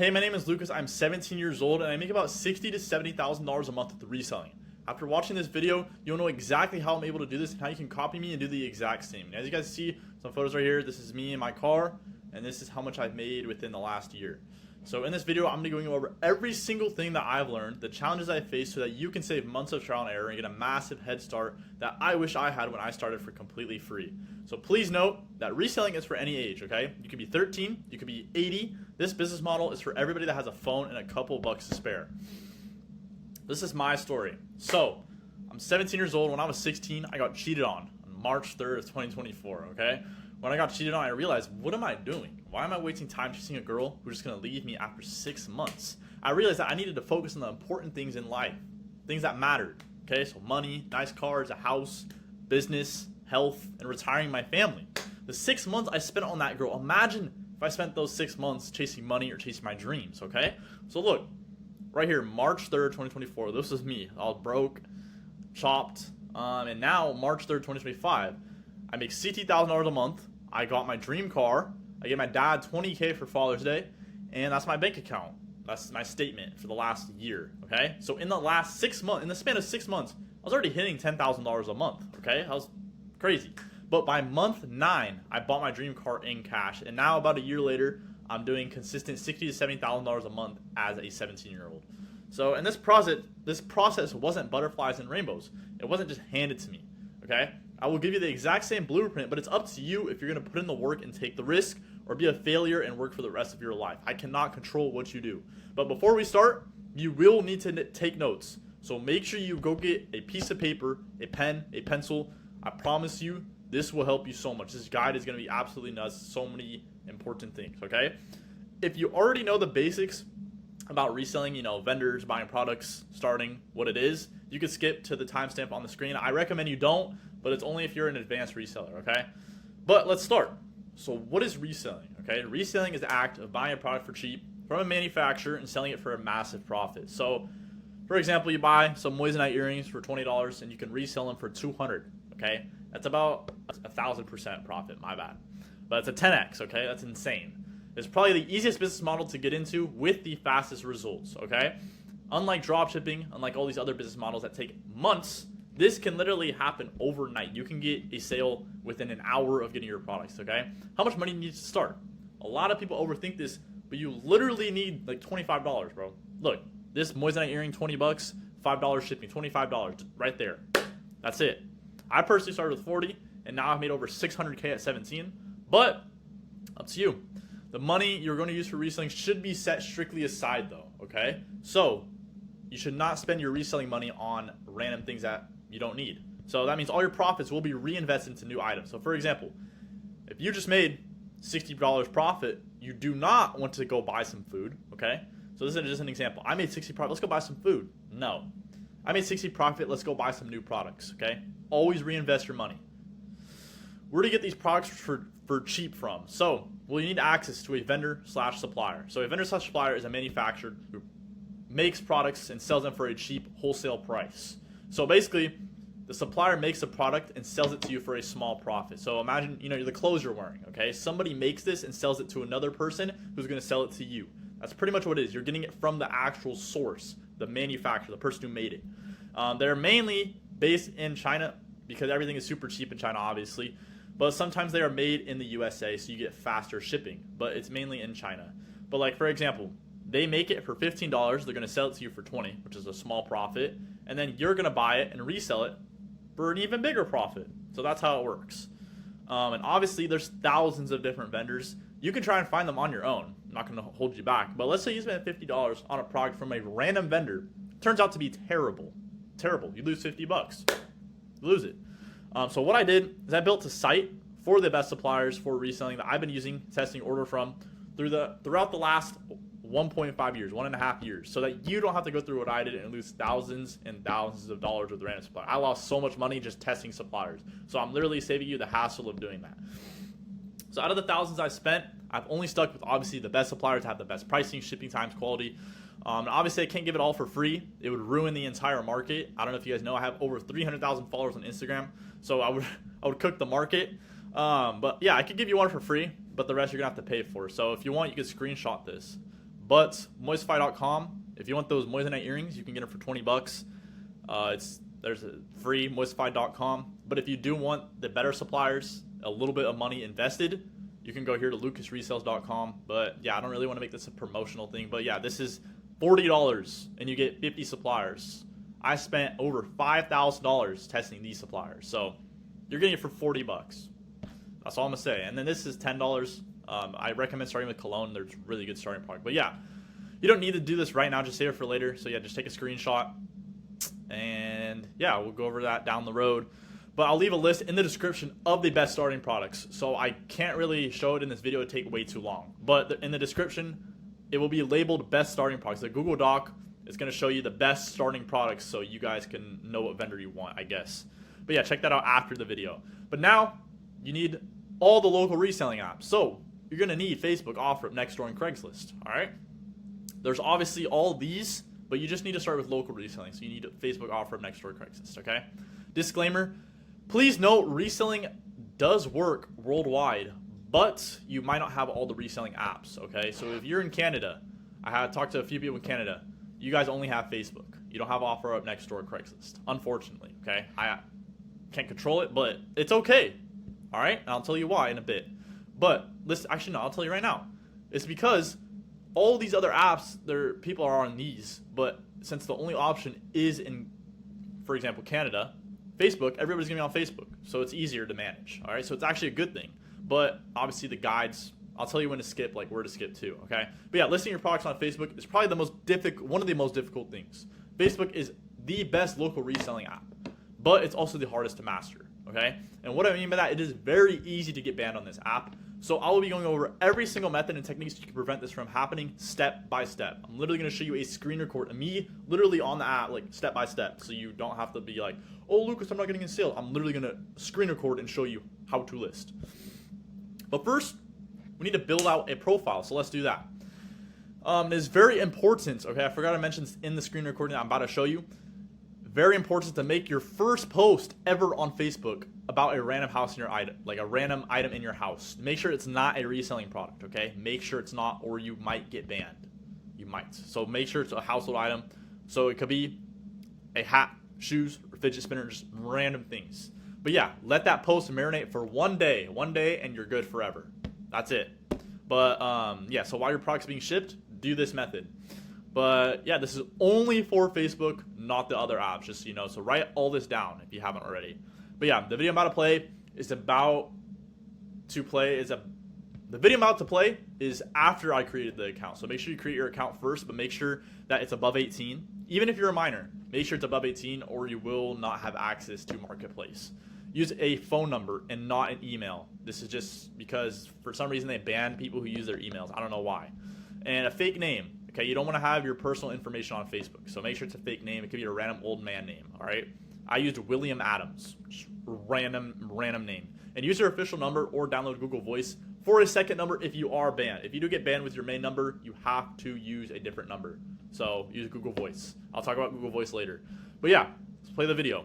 Hey, my name is Lucas. I'm 17 years old and I make about $60,000 to $70,000 a month with reselling. After watching this video, you'll know exactly how I'm able to do this and how you can copy me and do the exact same. And as you guys see, some photos right here, this is me in my car, and this is how much I've made within the last year. So in this video, I'm going to be going over every single thing that I've learned, the challenges I faced, so that you can save months of trial and error and get a massive head start that I wish I had when I started for completely free. So please note that reselling is for any age, okay? You could be 13, you could be 80. This business model is for everybody that has a phone and a couple bucks to spare. This is my story. So I'm 17 years old. When I was 16, I got cheated on March 3rd of 2024, okay? When I got cheated on, I realized, what am I doing? Why am I wasting time chasing a girl who's just going to leave me after 6 months? I realized that I needed to focus on the important things in life, things that mattered, okay? So money, nice cars, a house, business, health, and retiring my family. The 6 months I spent on that girl, imagine if I spent those 6 months chasing money or chasing my dreams, okay? So look, right here, March 3rd, 2024, this is me. I was broke, chopped, and now, March 3rd, 2025, I make $60,000 a month. I got my dream car. I gave my dad $20K for Father's Day, and that's my bank account. That's my statement for the last year, okay? So in the last 6 months, in the span of 6 months, I was already hitting $10,000 a month, okay? I was crazy. But by month 9, I bought my dream car in cash, and now about a year later, I'm doing consistent $60,000 to $70,000 a month as a 17-year-old. So in this process wasn't butterflies and rainbows. It wasn't just handed to me, okay? I will give you the exact same blueprint, but it's up to you if you're going to put in the work and take the risk or be a failure and work for the rest of your life. I cannot control what you do. But before we start, you will need to take notes. So make sure you go get a piece of paper, a pen, a pencil. I promise you, this will help you so much. This guide is going to be absolutely nuts. So many important things, okay? If you already know the basics about reselling, you know, vendors, buying products, starting, what it is, you could skip to the timestamp on the screen. I recommend you don't, but it's only if you're an advanced reseller, okay? But let's start. So what is reselling, okay? Reselling is the act of buying a product for cheap from a manufacturer and selling it for a massive profit. So, for example, you buy some moissanite earrings for $20 and you can resell them for $200, okay? That's about 1,000% profit, my bad. But it's a 10x, okay? That's insane. It's probably the easiest business model to get into with the fastest results, okay? Unlike dropshipping, unlike all these other business models that take months, this can literally happen overnight. You can get a sale within an hour of getting your products, okay? How much money do you need to start? A lot of people overthink this, but you literally need like $25, bro. Look, this moissanite earring, 20 bucks, $5 shipping, $25 right there. That's it. I personally started with 40, and now I've made over 600K at 17, but up to you. The money you're going to use for reselling should be set strictly aside though, okay? So you should not spend your reselling money on random things that you don't need. So that means all your profits will be reinvested into new items. So for example, if you just made $60 profit, you do not want to go buy some food, okay? So this is just an example. I made 60 profit, let's go buy some food. No. I made 60 profit, let's go buy some new products, okay? Always reinvest your money. Where to get these products for cheap from? So, well, you need access to a vendor/supplier. So a vendor/supplier is a manufacturer who makes products and sells them for a cheap wholesale price. So basically, the supplier makes a product and sells it to you for a small profit. So imagine, you know, the clothes you're wearing, okay? Somebody makes this and sells it to another person who's going to sell it to you. That's pretty much what it is. You're getting it from the actual source, the manufacturer, the person who made it. They're mainly based in China because everything is super cheap in China, obviously. But sometimes they are made in the USA, so you get faster shipping. But it's mainly in China. But like, for example, they make it for $15. They're going to sell it to you for $20, which is a small profit. And then you're going to buy it and resell it for an even bigger profit. So that's how it works. And obviously, there's thousands of different vendors. You can try and find them on your own. I'm not going to hold you back. But let's say you spend $50 on a product from a random vendor. It turns out to be terrible. Terrible. You lose 50 bucks. You lose it. So what I did is I built a site for the best suppliers for reselling that I've been using, testing, order from throughout the last 1.5 years, 1.5 years, so that you don't have to go through what I did and lose thousands and thousands of dollars with random suppliers. I lost so much money just testing suppliers. So I'm literally saving you the hassle of doing that. So out of the thousands I spent, I've only stuck with obviously the best suppliers to have the best pricing, shipping times, quality. And obviously I can't give it all for free. It would ruin the entire market. I don't know if you guys know, I have over 300,000 followers on Instagram. So I would cook the market. But yeah, I could give you one for free, but the rest you're gonna have to pay for. So if you want, you could screenshot this. But Moistify.com, if you want those moissanite earrings, you can get them for 20 bucks. There's a free Moistify.com. But if you do want the better suppliers, a little bit of money invested, you can go here to lucasresells.com. But yeah, I don't really want to make this a promotional thing. But yeah, this is $40 and you get 50 suppliers. I spent over $5,000 testing these suppliers. So you're getting it for 40 bucks. That's all I'm going to say. And then this is $10. I recommend starting with cologne. There's really good starting product. But yeah, you don't need to do this right now. Just save it for later. So yeah, just take a screenshot. And yeah, we'll go over that down the road. But I'll leave a list in the description of the best starting products. So I can't really show it in this video. It would take way too long. But in the description, it will be labeled best starting products. The Google Doc is going to show you the best starting products so you guys can know what vendor you want, I guess. But yeah, check that out after the video. But now you need all the local reselling apps. So you're going to need Facebook, OfferUp, Nextdoor, and Craigslist. All right. There's obviously all these, but you just need to start with local reselling. So you need Facebook, OfferUp, Nextdoor, Craigslist. Okay. Disclaimer. Please note, reselling does work worldwide, but you might not have all the reselling apps, okay? So if you're in Canada, I had talked to a few people in Canada, you guys only have Facebook. You don't have OfferUp, Nextdoor, Craigslist, unfortunately, okay? I can't control it, but it's okay, all right? And I'll tell you why in a bit. But listen, actually, no, I'll tell you right now. It's because all these other apps, people are on these, but since the only option is in, for example, Canada, Facebook, everybody's gonna be on Facebook, so it's easier to manage. All right, so it's actually a good thing. But obviously the guides, I'll tell you when to skip, like where to skip to. Okay, but yeah, listing your products on Facebook is probably one of the most difficult things. Facebook is the best local reselling app, but it's also the hardest to master. Okay, and what I mean by that, it is very easy to get banned on this app. So I will be going over every single method and techniques to prevent this from happening step by step. I'm literally going to show you a screen record of me literally on the app, like step by step. So you don't have to be like, oh, Lucas, I'm not getting a sale. I'm literally going to screen record and show you how to list. But first, we need to build out a profile. So let's do that. It is very important. Okay, I forgot to mention in the screen recording that I'm about to show you. Very important to make your first post ever on Facebook about a random house in your item, like a random item in your house. Make sure it's not a reselling product, okay? Make sure it's not, or you might get banned. You might. So make sure it's a household item. So it could be a hat, shoes, or fidget spinner, just random things. But yeah, let that post marinate for one day, and you're good forever. That's it. But yeah, so while your product's being shipped, do this method. But yeah, this is only for Facebook, not the other apps, just so you know. So write all this down if you haven't already. But yeah, the video I'm about to play is after I created the account. So make sure you create your account first, but make sure that it's above 18. Even if you're a minor, make sure it's above 18 or you will not have access to Marketplace. Use a phone number and not an email. This is just because for some reason they ban people who use their emails. I don't know why. And a fake name. Okay, you don't want to have your personal information on Facebook, so make sure it's a fake name. It could be a random old man name, all right? I used William Adams, random name. And use your official number or download Google Voice for a second number if you are banned. If you do get banned with your main number, you have to use a different number. So use Google Voice. I'll talk about Google Voice later. But yeah, let's play the video.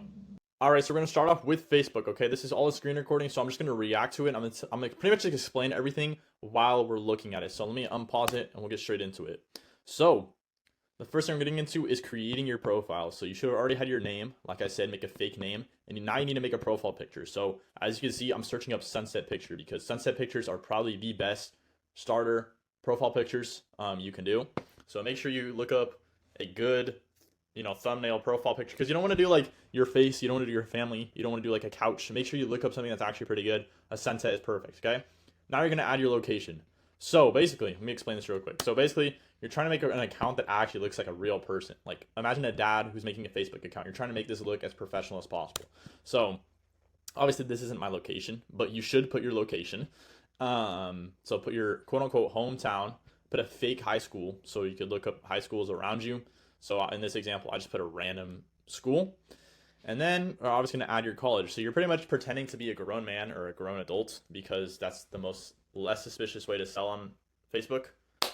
All right, so we're going to start off with Facebook, okay? This is all a screen recording, so I'm just going to react to it. I'm going to pretty much just explain everything while we're looking at it. So let me unpause it, and we'll get straight into it. So the first thing I'm getting into is creating your profile. So you should have already had your name. Like I said, make a fake name. And now you need to make a profile picture. So as you can see, I'm searching up sunset picture because sunset pictures are probably the best starter profile pictures you can do. So make sure you look up a good, thumbnail profile picture because you don't want to do like your face. You don't want to do your family. You don't want to do like a couch. Make sure you look up something that's actually pretty good. A sunset is perfect, okay? Now you're going to add your location. So basically, let me explain this real quick. So basically, you're trying to make an account that actually looks like a real person. Like imagine a dad who's making a Facebook account. You're trying to make this look as professional as possible. So obviously this isn't my location, but you should put your location. So put your quote unquote hometown, put a fake high school. So you could look up high schools around you. So in this example, I just put a random school. And then we're obviously going to add your college. So you're pretty much pretending to be a grown man or a grown adult because that's the less suspicious way to sell on Facebook.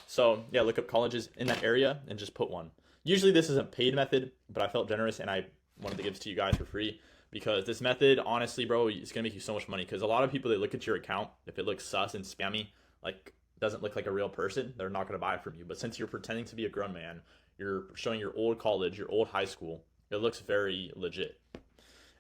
So yeah, look up colleges in that area and just put one. Usually this is a paid method, but I felt generous and I wanted to give this to you guys for free because this method, honestly, bro, it's gonna make you so much money because a lot of people, they look at your account, if it looks sus and spammy, like doesn't look like a real person, they're not going to buy from you. But since you're pretending to be a grown man, you're showing your old college, your old high school, it looks very legit.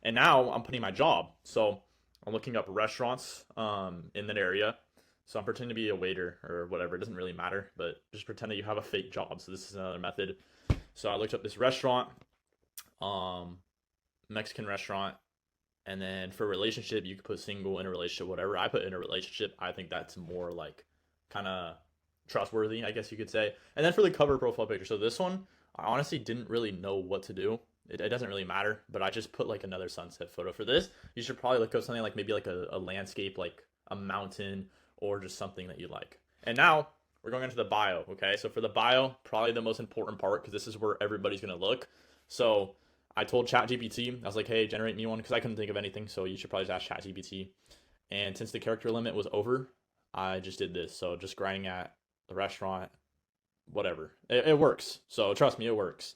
And now I'm putting my job. So I'm looking up restaurants in that area. So I'm pretending to be a waiter or whatever. It doesn't really matter, but just pretend that you have a fake job. So this is another method. So I looked up this restaurant, Mexican restaurant. And then for relationship, you could put single, in a relationship, whatever. I put in a relationship. I think that's more like kind of trustworthy, I guess you could say. And then for the cover profile picture. So this one, I honestly didn't really know what to do. It doesn't really matter, but I just put like another sunset photo. For this, you should probably look up something like maybe like a landscape, like a mountain, or just something that you like. And now we're going into the bio, okay? So for the bio, probably the most important part, because this is where everybody's going to look. So I told ChatGPT, I was like, hey, generate me one, because I couldn't think of anything, so you should probably just ask ChatGPT. And since the character limit was over, I just did this. So just grinding at the restaurant, whatever. It works. So trust me, it works.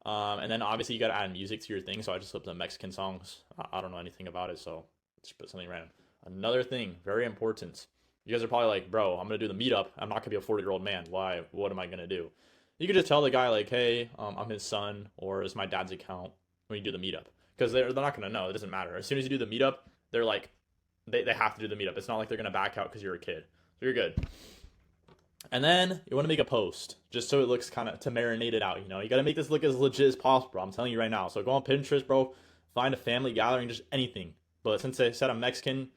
And then obviously you got to add music to your thing, so I just flipped the Mexican songs. I don't know anything about it, so just put something random. Another thing, very important. You guys are probably like, bro, I'm going to do the meetup. I'm not going to be a 40-year-old man. Why? What am I going to do? You could just tell the guy, like, hey, I'm his son, or it's my dad's account when you do the meetup. Because they're not going to know. It doesn't matter. As soon as you do the meetup, they're like, they have to do the meetup. It's not like they're going to back out because you're a kid. So you're good. And then you want to make a post, just so it looks kind of to marinate it out, you know? You got to make this look as legit as possible, I'm telling you right now. So go on Pinterest, bro. Find a family gathering, just anything. But since I said I'm Mexican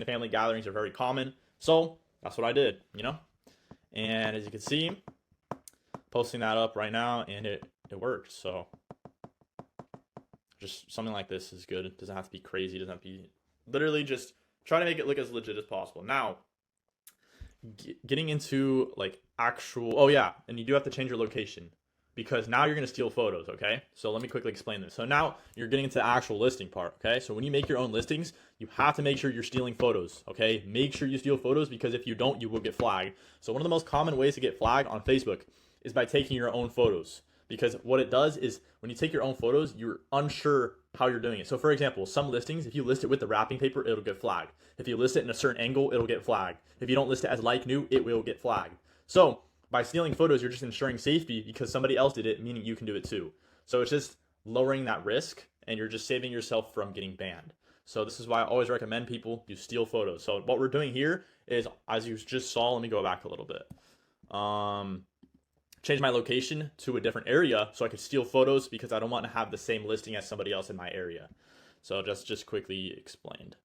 family gatherings are very common. So that's what I did, you know? And as you can see, posting that up right now, and it worked. So just something like this is good. It doesn't have to be crazy. It doesn't have to be, literally just try to make it look as legit as possible. Now, getting into like actual, oh yeah, and you do have to change your location, because now you're going to steal photos, okay? So let me quickly explain this. So now you're getting into the actual listing part, okay? So when you make your own listings, you have to make sure you're stealing photos, okay? Make sure you steal photos, because if you don't, you will get flagged. So one of the most common ways to get flagged on Facebook is by taking your own photos, because what it does is when you take your own photos, you're unsure how you're doing it. So for example, some listings, if you list it with the wrapping paper, it'll get flagged. If you list it in a certain angle, it'll get flagged. If you don't list it as like new, it will get flagged. So by stealing photos, you're just ensuring safety because somebody else did it, meaning you can do it too. So it's just lowering that risk, and you're just saving yourself from getting banned. So this is why I always recommend people you steal photos. So what we're doing here is, as you just saw, let me go back a little bit. Change my location to a different area so I could steal photos, because I don't want to have the same listing as somebody else in my area. So just quickly explained.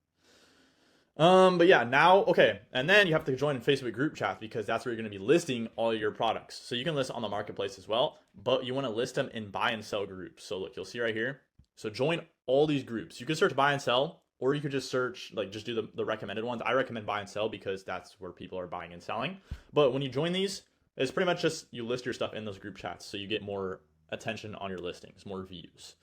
But yeah, now, okay. And then you have to join in Facebook group chat, because that's where you're going to be listing all your products. So you can list on the marketplace as well, but you want to list them in buy and sell groups. So look, you'll see right here. So join all these groups. You can search buy and sell, or you could just search, like, just do the recommended ones. I recommend buy and sell because that's where people are buying and selling. But when you join these, it's pretty much just you list your stuff in those group chats, so you get more attention on your listings, more views.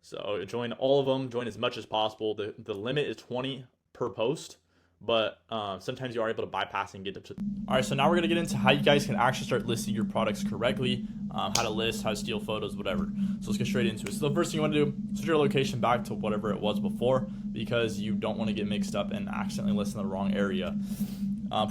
So join all of them, join as much as possible. The limit is 20 per post, but sometimes you are able to bypass and get up to. All right, so now we're gonna get into how you guys can actually start listing your products correctly, how to list, how to steal photos, whatever. So let's get straight into it. So the first thing you want to do, switch your location back to whatever it was before, because you don't want to get mixed up and accidentally list in the wrong area.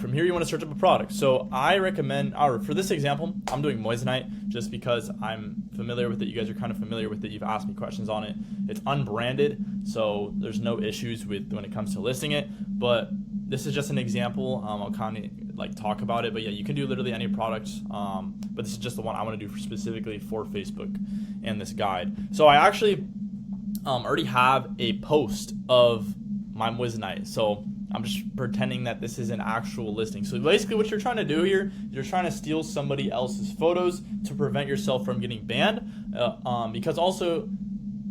From here, you want to search up a product. So I recommend, or for this example, I'm doing moissanite just because I'm familiar with it. You guys are kind of familiar with it. You've asked me questions on it. It's unbranded, so there's no issues with when it comes to listing it. But this is just an example. I'll kind of like talk about it. But yeah, you can do literally any product. But this is just the one I want to do specifically for Facebook and this guide. So I actually already have a post of my moissanite. So I'm just pretending that this is an actual listing. So basically what you're trying to do here, you're trying to steal somebody else's photos to prevent yourself from getting banned. Because also,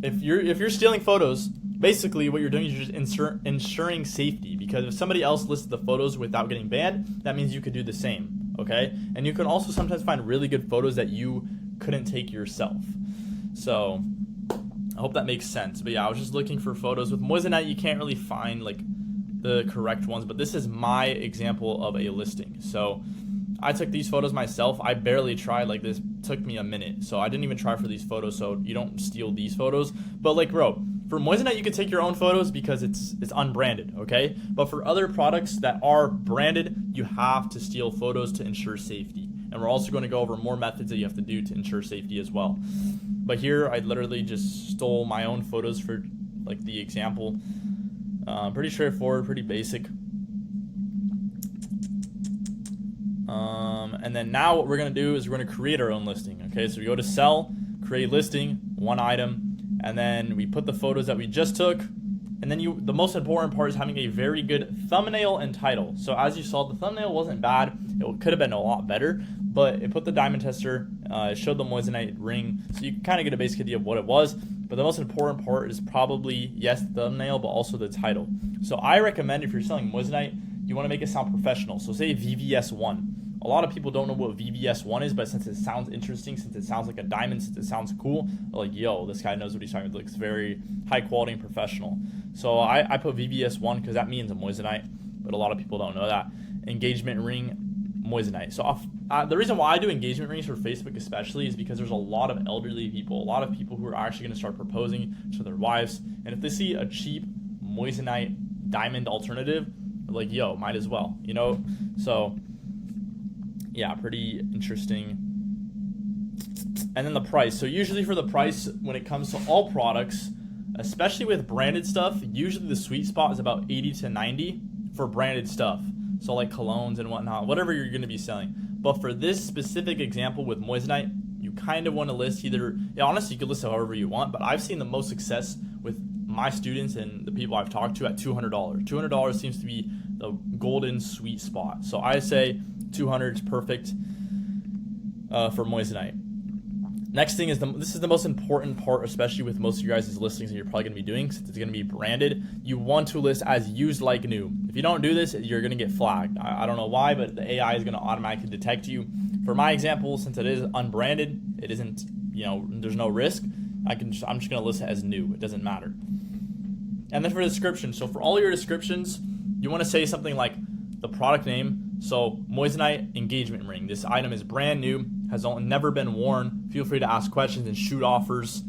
if you're stealing photos, basically what you're doing is you're just ensuring safety. Because if somebody else lists the photos without getting banned, that means you could do the same, okay? And you can also sometimes find really good photos that you couldn't take yourself. So I hope that makes sense. But yeah, I was just looking for photos. With moissanite, you can't really find like the correct ones, but this is my example of a listing. So I took these photos myself. I barely tried, like this took me a minute. So I didn't even try for these photos, so you don't steal these photos. But like, bro, For moissanite, you can take your own photos because it's unbranded, okay? But for other products that are branded, you have to steal photos to ensure safety. And we're also going to go over more methods that you have to do to ensure safety as well. But here, I literally just stole my own photos for like the example. Pretty straightforward, pretty basic. And then now what we're going to do is we're going to create our own listing, okay? So we go to sell, create listing, one item, and then we put the photos that we just took. And then the most important part is having a very good thumbnail and title. So as you saw, the thumbnail wasn't bad. It could have been a lot better, but it put the diamond tester, it showed the moissanite ring, so you can kind of get a basic idea of what it was. But the most important part is probably, yes, the thumbnail, but also the title. So I recommend if you're selling moissanite, you want to make it sound professional. So say VVS1. A lot of people don't know what VVS1 is, but since it sounds interesting, since it sounds like a diamond, since it sounds cool, they're like, yo, this guy knows what he's talking about. It looks very high quality and professional. So I put VVS1 because that means a moissanite, but a lot of people don't know that. Engagement ring, moissanite. So the reason why I do engagement rings for Facebook especially is because there's a lot of elderly people, a lot of people who are actually going to start proposing to their wives. And if they see a cheap moissanite diamond alternative, they're like, yo, might as well, you know? So yeah, pretty interesting. And then the price. So usually for the price, when it comes to all products, especially with branded stuff, usually the sweet spot is about 80 to 90 for branded stuff. So like colognes and whatnot, whatever you're going to be selling. But for this specific example with moissanite, you kind of want to list either, honestly, you can list however you want, but I've seen the most success with my students and the people I've talked to at $200. $200 seems to be the golden sweet spot. So I say 200 is perfect for moissanite. Next thing is this is the most important part, especially with most of you guys' listings that you're probably going to be doing, since it's going to be branded. You want to list as used like new. If you don't do this, you're going to get flagged. I don't know why, but the AI is going to automatically detect you. For my example, since it is unbranded, it isn't, there's no risk. I'm just going to list it as new. It doesn't matter. And then for the description, so for all your descriptions, you want to say something like the product name. So moissanite engagement ring. This item is brand new, has never been worn. Feel free to ask questions and shoot offers.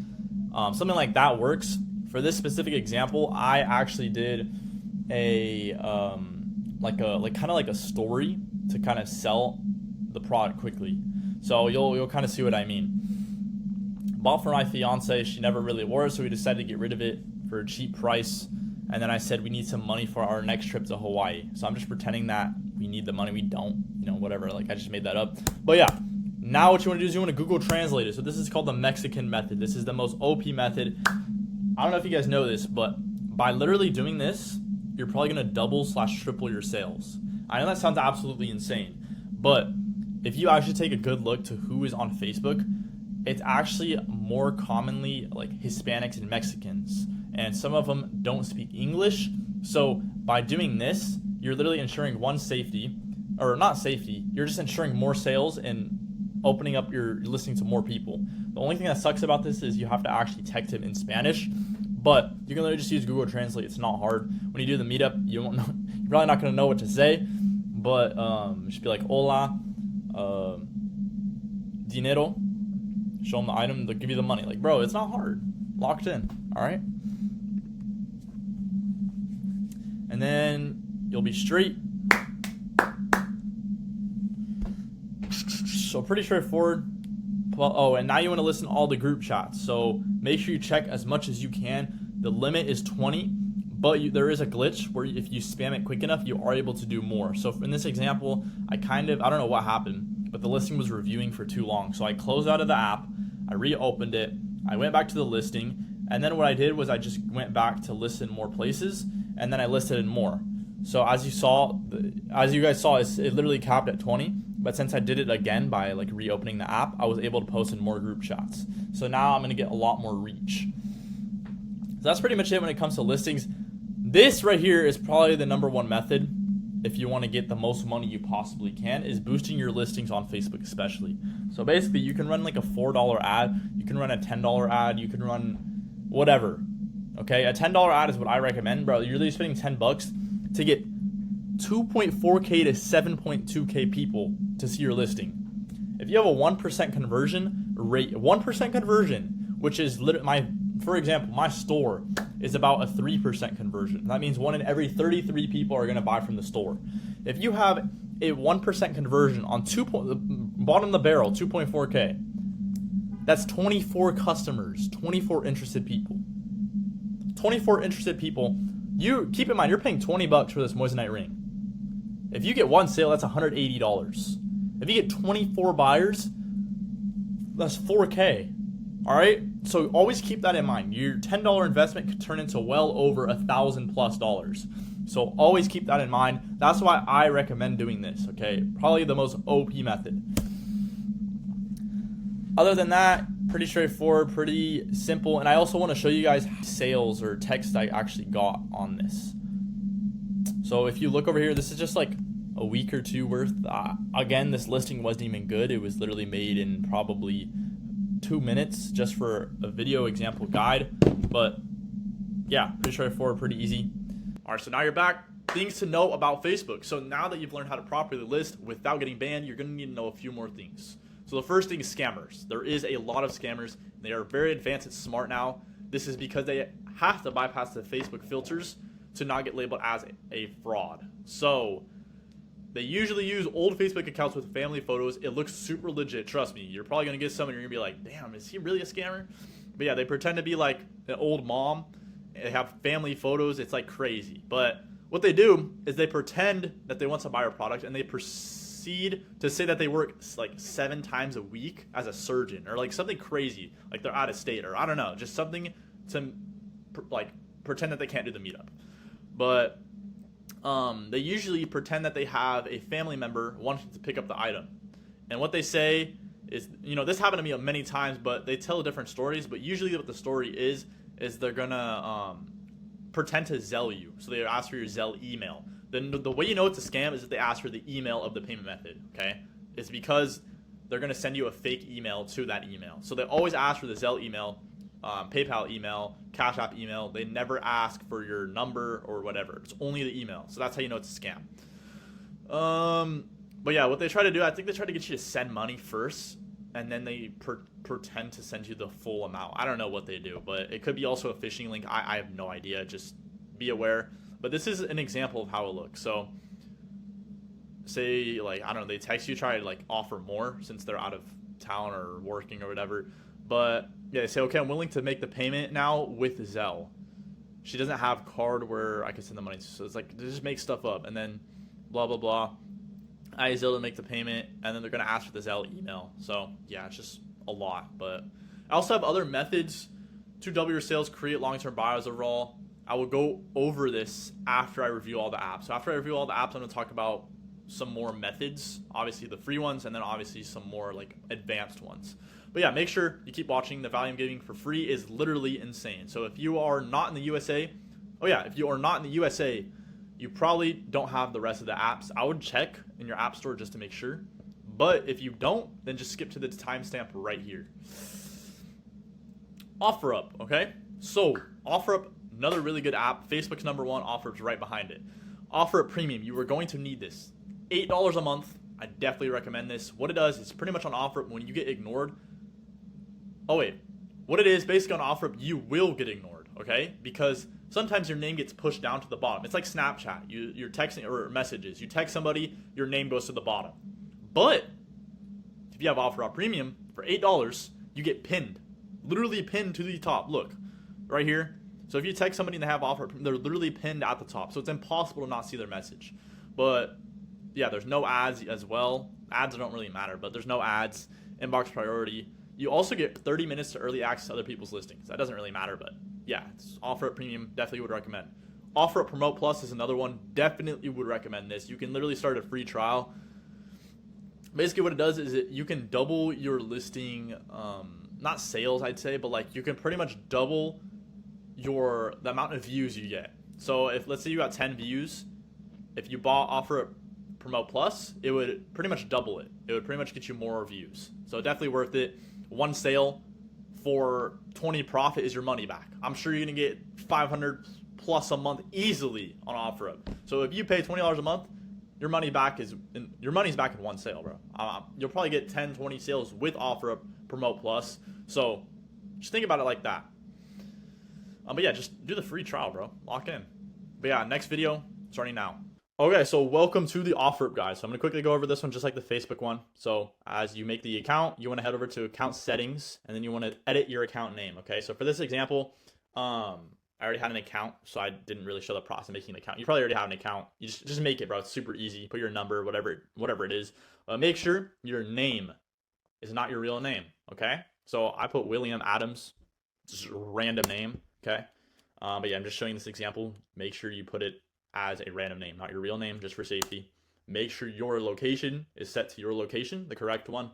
Something like that works. For this specific example, I actually did a kind of like a story to kind of sell the product quickly. So you'll kind of see what I mean. Bought for my fiance. She never really wore it, so we decided to get rid of it for a cheap price. And then I said we need some money for our next trip to Hawaii. So I'm just pretending that we need the money. We don't, whatever. Like I just made that up. But yeah, now what you want to do is you want to Google Translate it. So this is called the Mexican method. This is the most OP method. I don't know if you guys know this, but by literally doing this, you're probably going to double/triple your sales. I know that sounds absolutely insane, but if you actually take a good look to who is on Facebook, it's actually more commonly like Hispanics and Mexicans. And some of them don't speak English. So by doing this, you're literally ensuring safety, or not safety, you're just ensuring more sales and opening up your listing to more people. The only thing that sucks about this is you have to actually text him in Spanish, but you can literally just use Google Translate. It's not hard. When you do the meetup, you won't know, you're probably not going to know what to say, but just be like, hola, dinero, show them the item, they'll give you the money. Like, bro, it's not hard. Locked in, all right? And then you'll be straight. So pretty straightforward. Oh, and now you want to listen to all the group chats. So make sure you check as much as you can. The limit is 20, but there is a glitch where if you spam it quick enough, you are able to do more. So in this example, I don't know what happened, but the listing was reviewing for too long. So I closed out of the app, I reopened it, I went back to the listing, and then what I did was I just went back to list in more places, and then I listed in more. So as you guys saw, it literally capped at 20. But since I did it again by like reopening the app, I was able to post in more group chats. So now I'm going to get a lot more reach. So that's pretty much it when it comes to listings. This right here is probably the #1 method if you want to get the most money you possibly can, is boosting your listings on Facebook especially. So basically you can run like a $4 ad, you can run a $10 ad, you can run whatever. Okay, a $10 ad is what I recommend, bro. You're really spending $10 to get 2.4K to 7.2K people to see your listing. If you have a 1% conversion rate, 1% conversion, which is literally for example, my store is about a 3% conversion. That means 1 in every 33 people are going to buy from the store. If you have a 1% conversion on the bottom of the barrel, 2.4K, that's 24 customers, 24 interested people. 24 interested people. You keep in mind, you're paying $20 for this moissanite ring. If you get 1 sale, that's $180. If you get 24 buyers, that's 4K. All right, so always keep that in mind. Your $10 investment could turn into well over $1,000+. So always keep that in mind. That's why I recommend doing this. Okay, probably the most OP method. Other than that, pretty straightforward, pretty simple. And I also want to show you guys sales or text I actually got on this. So if you look over here, this is just like a week or two worth. Again, this listing wasn't even good. It was literally made in probably 2 minutes just for a video example guide. But yeah, pretty straightforward, pretty easy. All right, so now you're back. Things to know about Facebook. So now that you've learned how to properly list without getting banned, you're going to need to know a few more things. So the first thing is scammers. There is a lot of scammers. They are very advanced and smart now. This is because they have to bypass the Facebook filters to not get labeled as a fraud. So they usually use old Facebook accounts with family photos. It looks super legit. Trust me. You're probably going to get someone, you're going to be like, damn, is he really a scammer? But yeah, they pretend to be like an old mom. They have family photos. It's like crazy. But what they do is they pretend that they want to buy our product, and they proceed to say that they work like 7 times a week as a surgeon, or like something crazy, like they're out of state, or I don't know, just something to like pretend that they can't do the meetup. But they usually pretend that they have a family member wanting to pick up the item. And what they say is, you know, this happened to me many times, but they tell different stories. But usually what the story is they're gonna pretend to Zelle you. So they ask for your Zelle email. Then the way you know it's a scam is that they ask for the email of the payment method, okay? It's because they're gonna send you a fake email to that email. So they always ask for the Zelle email, PayPal email, Cash App email. They never ask for your number or whatever. It's only the email. So that's how you know it's a scam. But yeah, what they try to do, I think they try to get you to send money first, and then they pretend to send you the full amount. I don't know what they do, but it could be also a phishing link. I have no idea. Just be aware. But this is an example of how it looks. So say, like, I don't know, they text you, try to like offer more since they're out of town or working or whatever. But yeah, they say, okay, I'm willing to make the payment now with Zelle. She doesn't have card where I can send the money. So it's like, they just make stuff up, and then blah, blah, blah. I use Zelle to make the payment, and then they're going to ask for the Zelle email. So yeah, it's just a lot. But I also have other methods to double your sales, create long-term buyers overall. I will go over this after I review all the apps. So after I review all the apps, I'm going to talk about some more methods, obviously the free ones, and then obviously some more like advanced ones. But yeah, make sure you keep watching. The value I'm giving for free is literally insane. So if you are not in the USA, if you are not in the USA, you probably don't have the rest of the apps. I would check in your app store just to make sure. But if you don't, then just skip to the timestamp right here. OfferUp, okay? So OfferUp, another really good app. Facebook's #1, OfferUp's right behind it. OfferUp Premium, you are going to need this. $8 a month. I definitely recommend this. What it does is pretty much on OfferUp, when you get ignored. What it is, basically on OfferUp, you will get ignored, okay? Because sometimes your name gets pushed down to the bottom. It's like Snapchat. You're texting or messages. You text somebody, your name goes to the bottom. But if you have OfferUp Premium for $8, you get pinned. Literally pinned to the top. Look, right here. So if you text somebody and they have OfferUp Premium, they're literally pinned at the top. So it's impossible to not see their message. But yeah, there's no ads as well. Ads don't really matter, but there's no ads. Inbox priority. You also get 30 minutes to early access to other people's listings. That doesn't really matter, but yeah, it's OfferUp Premium. Definitely would recommend. OfferUp Promote Plus is another one. Definitely would recommend this. You can literally start a free trial. Basically what it does is you can double your listing, not sales I'd say, but like you can pretty much double the amount of views you get. So if, let's say you got 10 views, if you bought OfferUp Promote Plus, it would pretty much double it. It would pretty much get you more views. So definitely worth it. One sale for 20 profit is your money back. I'm sure you're gonna get 500 plus a month easily on OfferUp. So if you pay $20 a month, your money's back in one sale, bro. You'll probably get 10, 20 sales with OfferUp Promote Plus. So just think about it like that. But yeah, just do the free trial, bro. Lock in. But yeah, next video starting now. Okay, so welcome to the OfferUp, guys. So I'm gonna quickly go over this one just like the Facebook one. So as you make the account, you want to head over to account settings, and then you want to edit your account name. Okay, so for this example, I already had an account, so I didn't really show the process of making an account. You probably already have an account. You just make it, bro. It's super easy. Put your number, whatever it is. Make sure your name is not your real name. Okay, so I put William Adams, just a random name. Okay, but yeah, I'm just showing this example. Make sure you put it as a random name, not your real name, just for safety. Make sure your location is set to your location, the correct one.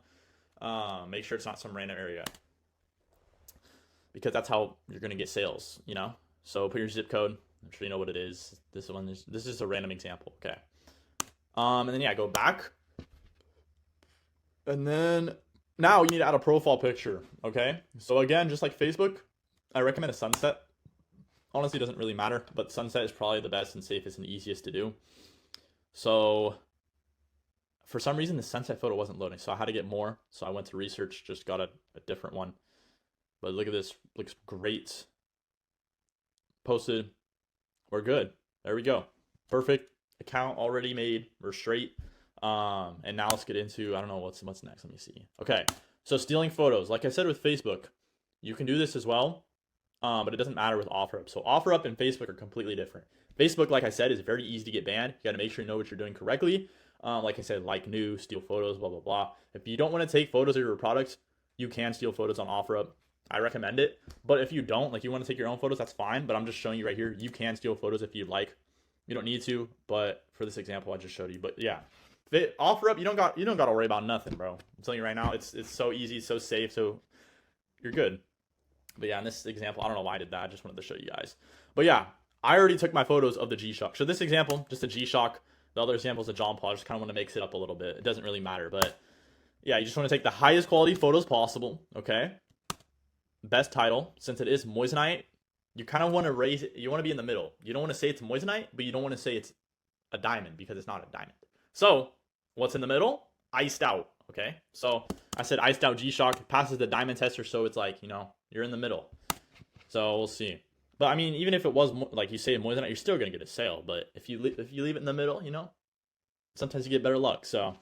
Make sure it's not some random area, because that's how you're gonna get sales, you know. So put your zip code. I'm sure you know what it is. This is a random example. Okay. And then yeah, go back. And then now you need to add a profile picture. Okay. So again, just like Facebook, I recommend a sunset. Honestly, it doesn't really matter, but sunset is probably the best and safest and easiest to do. So for some reason, the sunset photo wasn't loading, so I had to get more. So I went to research, just got a different one. But look at this, looks great. Posted, we're good. There we go. Perfect. Account already made. We're straight. And now let's get into, I don't know what's next. Let me see. Okay, so stealing photos. Like I said with Facebook, you can do this as well. But it doesn't matter with OfferUp. So OfferUp and Facebook are completely different. Facebook, like I said, is very easy to get banned. You got to make sure you know what you're doing correctly. Like I said, like new, steal photos, blah, blah, blah. If you don't want to take photos of your products, you can steal photos on OfferUp. I recommend it. But if you don't, like you want to take your own photos, that's fine. But I'm just showing you right here, you can steal photos if you'd like. You don't need to, but for this example, I just showed you. But yeah, OfferUp, you don't got to worry about nothing, bro. I'm telling you right now, it's so easy, so safe, so you're good. But yeah, in this example, I don't know why I did that. I just wanted to show you guys. But yeah, I already took my photos of the G-Shock. So this example, just a G-Shock. The other example is a John Paul. I just kind of want to mix it up a little bit. It doesn't really matter. But yeah, you just want to take the highest quality photos possible. Okay. Best title. Since it is moissanite, you kind of want to raise it. You want to be in the middle. You don't want to say it's moissanite, but you don't want to say it's a diamond because it's not a diamond. So what's in the middle? Iced out. Okay. So I said iced out G-Shock passes the diamond tester. So it's like, you know, you're in the middle. So we'll see. But I mean, even if it was like you say moissanite, you're still gonna get a sale. But if you leave it in the middle, you know, sometimes you get better luck. So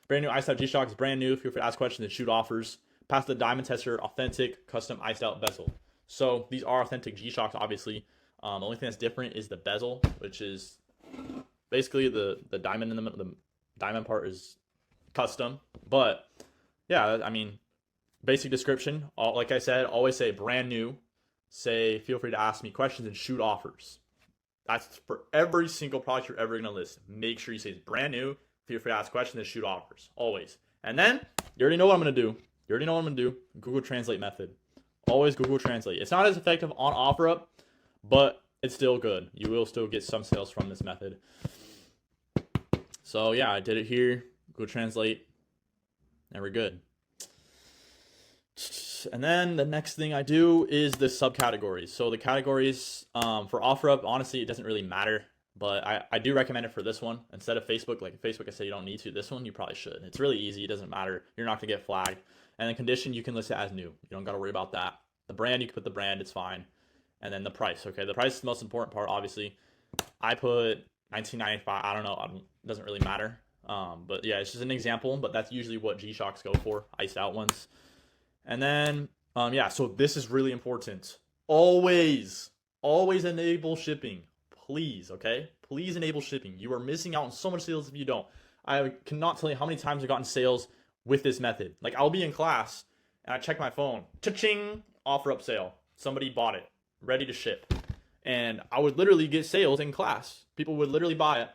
brand new iced out G-Shock is brand new. Feel free to ask questions and shoot offers. Pass the diamond tester, authentic, custom iced out bezel. So these are authentic G-Shocks, obviously. The only thing that's different is the bezel, which is basically the diamond in the middle. The diamond part is custom. But yeah, I mean, basic description. Like I said, always say brand new. Say, feel free to ask me questions and shoot offers. That's for every single product you're ever going to list. Make sure you say it's brand new. Feel free to ask questions and shoot offers. Always. And then, you already know what I'm going to do. Google Translate method. Always Google Translate. It's not as effective on OfferUp, but it's still good. You will still get some sales from this method. So yeah, I did it here. Google Translate. And we're good. And then the next thing I do is the subcategories. So the categories for OfferUp, honestly, it doesn't really matter. But I do recommend it for this one. Instead of Facebook, like Facebook, I say you don't need to. This one, you probably should. It's really easy. It doesn't matter. You're not going to get flagged. And then condition, you can list it as new. You don't got to worry about that. The brand, you can put the brand. It's fine. And then the price. Okay, the price is the most important part, obviously. I put $19.95. I don't know. It doesn't really matter. But yeah, it's just an example. But that's usually what G-Shocks go for. Iced out ones. And then, yeah, so this is really important. Always enable shipping. Please, okay? Please enable shipping. You are missing out on so much sales if you don't. I cannot tell you how many times I've gotten sales with this method. Like, I'll be in class, and I check my phone. Cha-ching! OfferUp sale. Somebody bought it. Ready to ship. And I would literally get sales in class. People would literally buy it,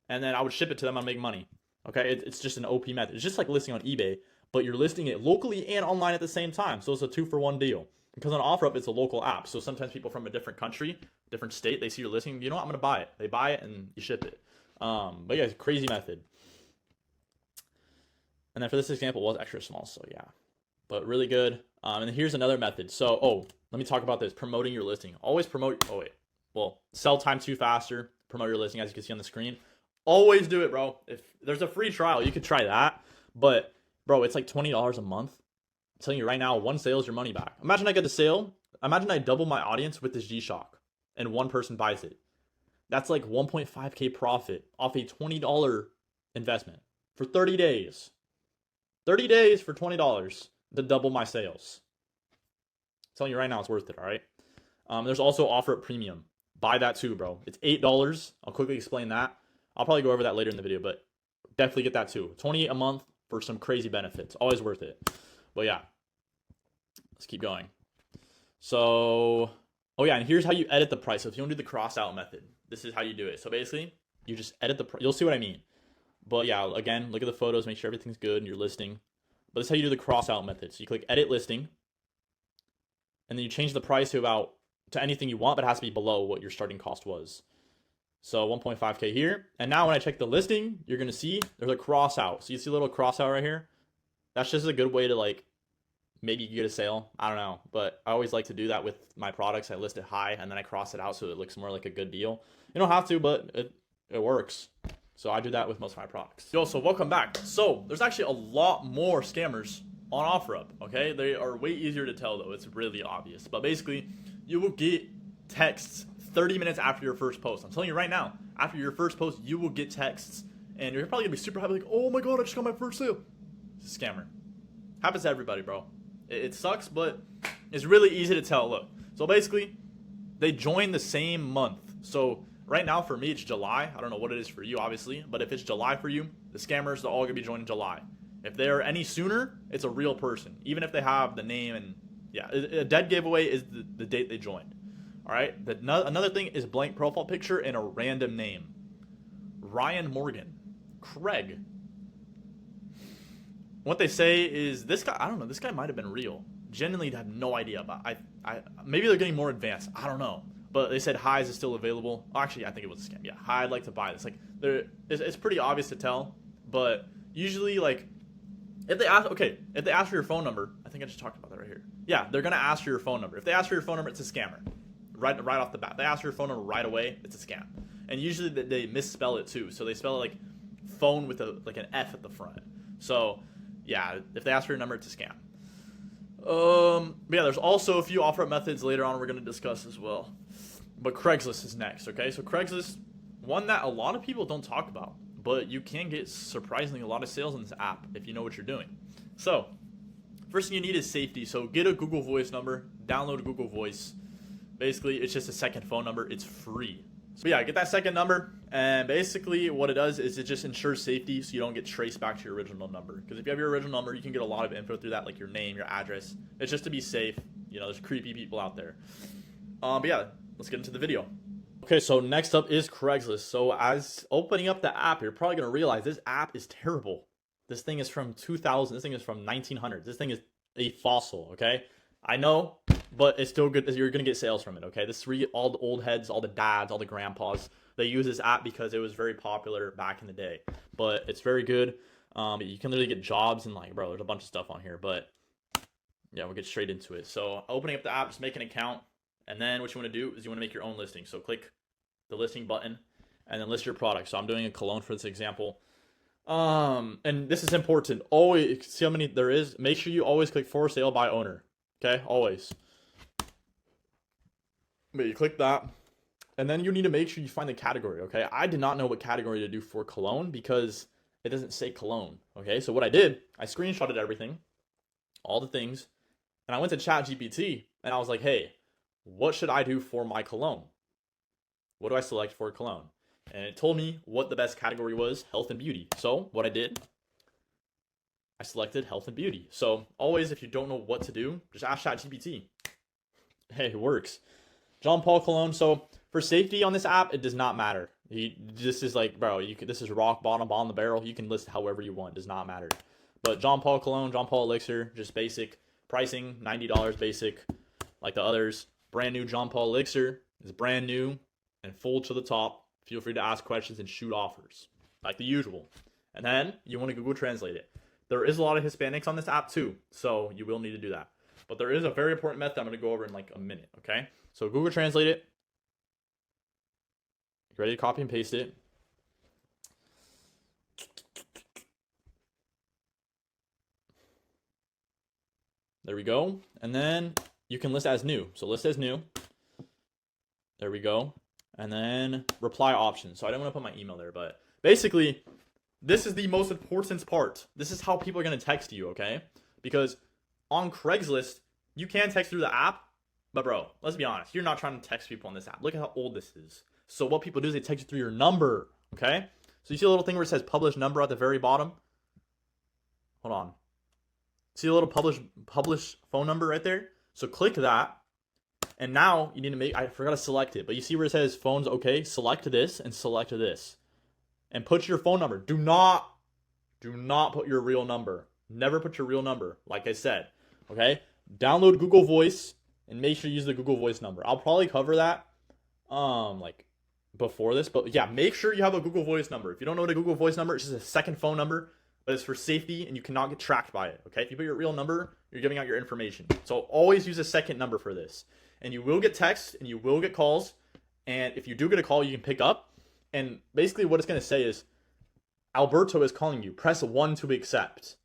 and then I would ship it to them and make money. Okay? It's just an OP method. It's just like listing on eBay, but you're listing it locally and online at the same time. So it's a 2-for-1 deal. Because on OfferUp, it's a local app. So sometimes people from a different country, different state, they see your listing. You know what? I'm going to buy it. They buy it and you ship it. But yeah, it's a crazy method. And then for this example, it was extra small. So yeah, but really good. And then here's another method. So, let me talk about this. Promoting your listing. Always promote. Sell time to faster. Promote your listing as you can see on the screen. Always do it, bro. If there's a free trial, you could try that. But bro, it's like $20 a month. telling you right now, one sale is your money back. Imagine I get a sale. Imagine I double my audience with this G-Shock and one person buys it. That's like 1.5K profit off a $20 investment for 30 days. 30 days for $20 to double my sales. I'm telling you right now, it's worth it, all right? There's also OfferUp Premium. Buy that too, bro. It's $8. I'll quickly explain that. I'll probably go over that later in the video, but definitely get that too. $28 a month for some crazy benefits. Always worth it. But yeah, let's keep going. So, oh yeah, and here's how you edit the price. So if you want to do the cross out method, this is how you do it. So basically, you just edit the price. You'll see what I mean. But yeah, again, look at the photos, make sure everything's good in your listing. But this is how you do the cross out method. So you click edit listing, and then you change the price to anything you want, but it has to be below what your starting cost was. So 1.5K here. And now when I check the listing, you're going to see there's a cross out. So you see a little cross out right here. That's just a good way to like, maybe you get a sale. I don't know. But I always like to do that with my products. I list it high and then I cross it out so it looks more like a good deal. You don't have to, but it works. So I do that with most of my products. Yo, so welcome back. So there's actually a lot more scammers on OfferUp, okay? They are way easier to tell though. It's really obvious. But basically, you will get texts 30 minutes after your first post. I'm telling you right now, after your first post, you will get texts and you're probably gonna be super happy like, oh my God, I just got my first sale. It's a scammer. Happens to everybody, bro. It sucks, but it's really easy to tell. Look, so basically, they join the same month. So right now for me, it's July. I don't know what it is for you, obviously, but if it's July for you, the scammers, they're all gonna be joining July. If they're any sooner, it's a real person, even if they have the name and yeah, a dead giveaway is the date they joined. All right. Another thing is blank profile picture and a random name. Ryan Morgan, Craig. What they say is this guy. I don't know. This guy might have been real. Genuinely have no idea. But I maybe they're getting more advanced. I don't know. But they said Highs is still available. Oh, actually, I think it was a scam. Yeah, Hi, I'd like to buy this. Like it's pretty obvious to tell. But usually, like if they ask for your phone number, I think I just talked about that right here. Yeah, they're gonna ask for your phone number. If they ask for your phone number, it's a scammer. Right off the bat. They ask for your phone number right away, it's a scam. And usually they misspell it too. So they spell it like phone with like an F at the front. So yeah, if they ask for your number, it's a scam. But yeah, there's also a few OfferUp methods later on we're gonna discuss as well. But Craigslist is next, okay? So Craigslist, one that a lot of people don't talk about, but you can get surprisingly a lot of sales on this app if you know what you're doing. So first thing you need is safety. So get a Google Voice number, download Google Voice. Basically, it's just a second phone number. It's free. So yeah, get that second number, and basically what it does is it just ensures safety so you don't get traced back to your original number. Because if you have your original number, you can get a lot of info through that, like your name, your address. It's just to be safe. You know, there's creepy people out there. But yeah, let's get into the video. Okay, so next up is Craigslist. So as opening up the app, you're probably going to realize this app is terrible. This thing is from 2000. This thing is from 1900. This thing is a fossil, okay? I know, but it's still good. You're going to get sales from it, okay? This is all the old heads, all the dads, all the grandpas. They use this app because it was very popular back in the day. But it's very good. You can literally get jobs and like, bro, there's a bunch of stuff on here. But yeah, we'll get straight into it. So opening up the app, just make an account. And then what you want to do is you want to make your own listing. So click the listing button and then list your product. So I'm doing a cologne for this example. And this is important. Always see how many there is. Make sure you always click for sale by owner. Okay, always. But you click that, and then you need to make sure you find the category. Okay, I did not know what category to do for cologne because it doesn't say cologne. Okay, so what I did, I screenshotted everything, all the things, and I went to ChatGPT and I was like, hey, what should I do for my cologne? What do I select for cologne? And it told me what the best category was, health and beauty. So what I did, I selected health and beauty. So always, if you don't know what to do, just ask ChatGPT. Hey, it works. Jean Paul Cologne. So for safety on this app, it does not matter. This is like, bro, this is rock bottom on the barrel. You can list however you want. It does not matter. But Jean Paul Cologne, Jean Paul Elixir, just basic pricing, $90 basic, like the others. Brand new Jean Paul Elixir is brand new and full to the top. Feel free to ask questions and shoot offers, like the usual. And then you want to Google Translate it. There is a lot of Hispanics on this app too, so you will need to do that. But there is a very important method I'm going to go over in like a minute, okay? So Google Translate it. Ready to copy and paste it. There we go. And then you can list as new. So list as new. There we go. And then reply options. So I don't want to put my email there, but basically, this is the most important part. This is how people are going to text you, okay? Because on Craigslist, you can text through the app, but bro, let's be honest. You're not trying to text people on this app. Look at how old this is. So what people do is they text you through your number, okay? So you see a little thing where it says publish number at the very bottom? Hold on. See a little publish phone number right there? So click that. And now you need to make, I forgot to select it, but you see where it says phones okay? Select this and select this. And put your phone number. Do not put your real number. Never put your real number, like I said, okay? Download Google Voice and make sure you use the Google Voice number. I'll probably cover that like before this, but yeah, make sure you have a Google Voice number. If you don't know what a Google Voice number, it's just a second phone number, but it's for safety and you cannot get tracked by it, okay? If you put your real number, you're giving out your information. So always use a second number for this. And you will get texts and you will get calls, and if you do get a call, you can pick up. And basically what it's going to say is, Alberto is calling you. Press 1 to accept.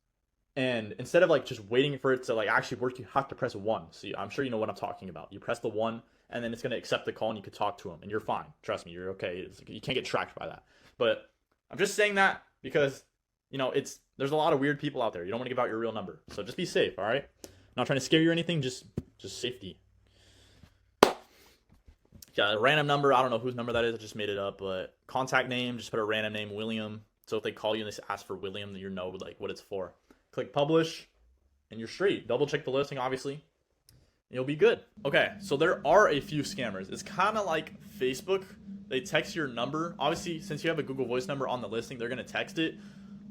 And instead of like just waiting for it to like actually work, you have to press 1. So I'm sure you know what I'm talking about. You press the 1, and then it's going to accept the call, and you can talk to him, and you're fine. Trust me, you're okay. You can't get tracked by that. But I'm just saying that because, you know, there's a lot of weird people out there. You don't want to give out your real number. So just be safe, all right? I'm not trying to scare you or anything, just safety. Yeah, a random number, I don't know whose number that is, I just made it up, but contact name, just put a random name, William. So if they call you and they ask for William, then you know like what it's for. Click publish, and you're straight. Double check the listing, obviously, and you'll be good. Okay, so there are a few scammers. It's kind of like Facebook. They text your number. Obviously, since you have a Google Voice number on the listing, they're going to text it.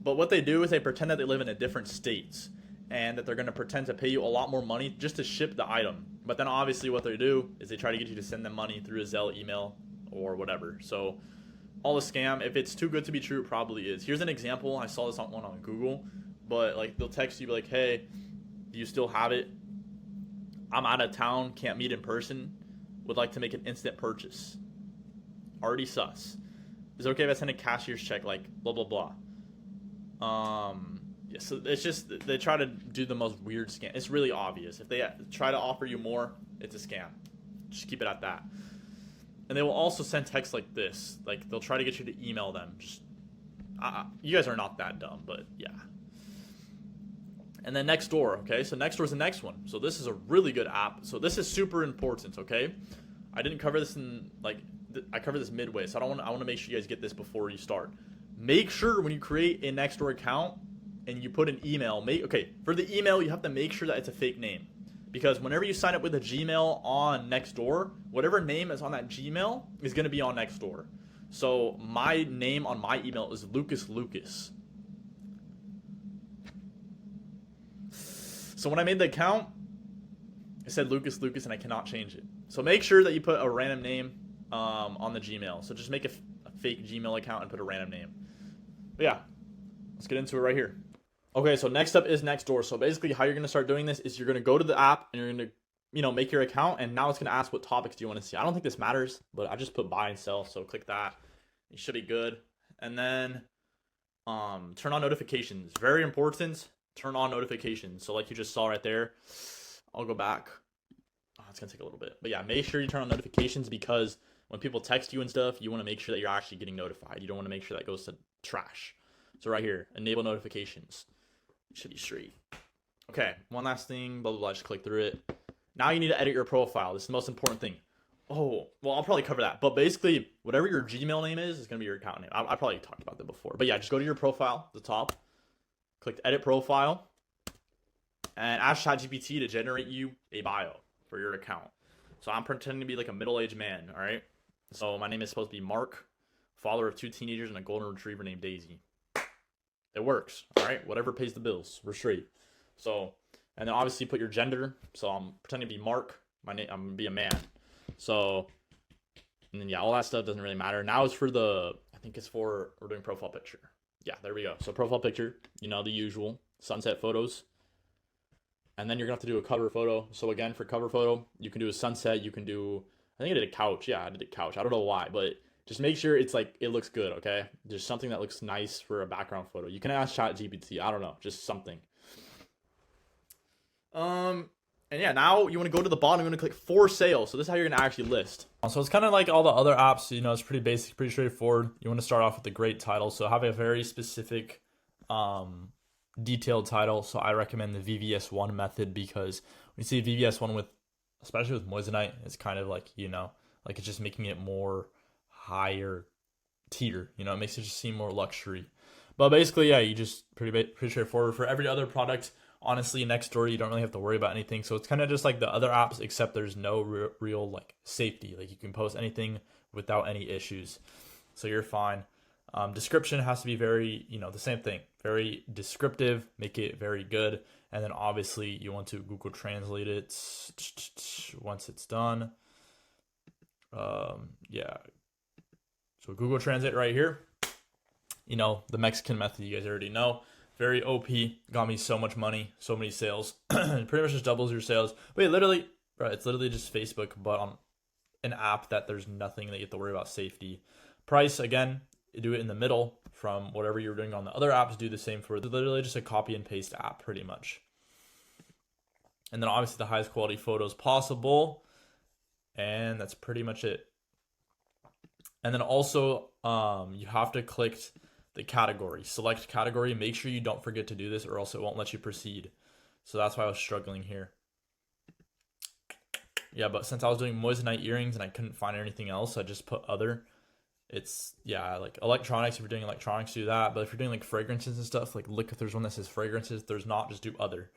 But what they do is they pretend that they live in a different states, and that they're going to pretend to pay you a lot more money just to ship the item. But then obviously what they do is they try to get you to send them money through a Zelle email or whatever. So all a scam. If it's too good to be true, it probably is. Here's an example. I saw this on one on Google, but like they'll text you like, hey, do you still have it? I'm out of town, can't meet in person, would like to make an instant purchase. Already sus. Is it okay if I send a cashier's check like blah, blah, blah? Yeah, so it's just, they try to do the most weird scam. It's really obvious. If they try to offer you more, it's a scam. Just keep it at that. And they will also send texts like this. Like, they'll try to get you to email them. Just, you guys are not that dumb, but yeah. And then Nextdoor, okay? So Nextdoor is the next one. So this is a really good app. So this is super important, okay? I didn't cover this in, like, I covered this midway. So I want to make sure you guys get this before you start. Make sure when you create a Nextdoor account, and you put an email, for the email, you have to make sure that it's a fake name. Because whenever you sign up with a Gmail on Nextdoor, whatever name is on that Gmail is going to be on Nextdoor. So my name on my email is Lucas. So when I made the account, it said Lucas, and I cannot change it. So make sure that you put a random name on the Gmail. So just make a fake Gmail account and put a random name. But yeah, let's get into it right here. Okay, so next up is Nextdoor. So basically how you're going to start doing this is you're going to go to the app and you're going to, make your account, and now it's going to ask what topics do you want to see. I don't think this matters, but I just put buy and sell, so click that. You should be good. And then turn on notifications. Very important. Turn on notifications. So like you just saw right there, I'll go back. Oh, it's going to take a little bit. But yeah, make sure you turn on notifications, because when people text you and stuff, you want to make sure that you're actually getting notified. You don't want to make sure that goes to trash. So right here, enable notifications. Should be straight. Okay, one last thing, blah, blah, blah, just click through it. Now you need to edit your profile. This is the most important thing. Oh, well, I'll probably cover that. But basically, whatever your Gmail name is going to be your account name. I probably talked about that before. But yeah, just go to your profile, the top. Click edit profile. And ask ChatGPT to generate you a bio for your account. So I'm pretending to be like a middle-aged man, all right? So my name is supposed to be Mark, father of 2 teenagers and a golden retriever named Daisy. It works, all right? Whatever pays the bills, we're straight. So, and then obviously put your gender. So I'm pretending to be Mark. I'm gonna be a man. So, and then yeah, all that stuff doesn't really matter. Now it's for we're doing profile picture. Yeah, there we go. So profile picture, the usual sunset photos. And then you're gonna have to do a cover photo. So again, for cover photo, you can do a sunset. You can do, I think I did a couch. Yeah, I did a couch. I don't know why, but just make sure it's like, it looks good, okay? Just something that looks nice for a background photo. You can ask ChatGPT, I don't know, just something. And yeah, now you want to go to the bottom. You want to click for sale. So this is how you're going to actually list. So it's kind of like all the other apps. You know, it's pretty basic, pretty straightforward. You want to start off with a great title. So have a very specific, detailed title. So I recommend the VVS1 method, because when you see VVS1 with, especially with moissanite, it's kind of like, you know, like it's just making it more higher tier. You know, it makes it just seem more luxury. But basically, yeah, you just pretty straightforward. For every other product, honestly, Nextdoor, you don't really have to worry about anything. So it's kind of just like the other apps, except there's no real like safety. Like you can post anything without any issues, so you're fine. Description has to be very, you know, the same thing, very descriptive, make it very good. And then obviously you want to Google Translate it once it's done. Yeah. So Google Translate right here. You know, the Mexican method, you guys already know. Very OP, got me so much money, so many sales. Pretty much just doubles your sales. But yeah, literally, right, it's literally just Facebook, but on an app that there's nothing that you have to worry about safety. Price, again, you do it in the middle from whatever you're doing on the other apps. Do the same for literally just a copy and paste app, pretty much. And then obviously the highest quality photos possible. And that's pretty much it. And then also, you have to click the category, select category. Make sure you don't forget to do this, or else it won't let you proceed. So that's why I was struggling here. Yeah, but since I was doing moissanite earrings and I couldn't find anything else, I just put other. It's, yeah, like electronics. If you're doing electronics, do that. But if you're doing like fragrances and stuff, like look if there's one that says fragrances. If there's not, just do other.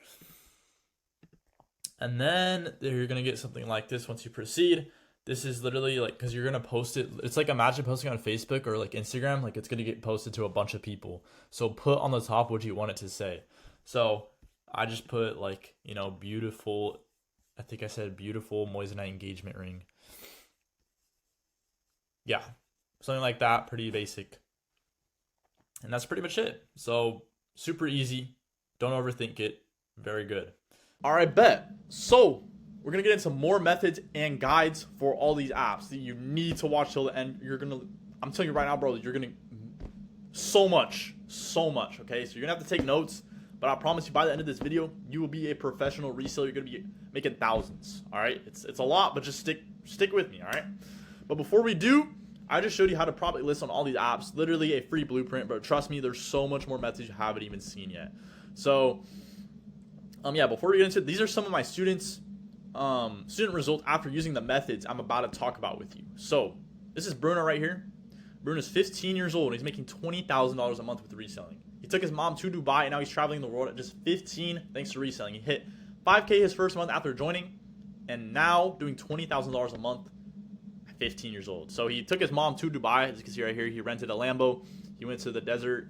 And then you're gonna get something like this once you proceed. This is literally like, because you're going to post it. It's like, imagine posting on Facebook or like Instagram. Like it's going to get posted to a bunch of people. So put on the top what you want it to say. So I just put like, you know, beautiful. I think I said beautiful moissanite engagement ring. Yeah. Something like that. Pretty basic. And that's pretty much it. So super easy. Don't overthink it. Very good. All right, bet. So we're going to get into more methods and guides for all these apps that you need to watch till the end. I'm telling you right now, bro, you're going to, so much, okay? So you're going to have to take notes, but I promise you by the end of this video, you will be a professional reseller. You're going to be making thousands, all right? It's a lot, but just stick with me, all right? But before we do, I just showed you how to properly list on all these apps, literally a free blueprint, but trust me, there's so much more methods you haven't even seen yet. So, yeah, before we get into it, these are some of my student results after using the methods I'm about to talk about with you. So this is Bruno right here. Bruno's 15 years old and he's making $20,000 a month with reselling. He took his mom to Dubai and now he's traveling the world at just 15 thanks to reselling. He hit 5K his first month after joining and now doing $20,000 a month at 15 years old. So he took his mom to Dubai, as you can see right here. He rented a Lambo. He went to the desert,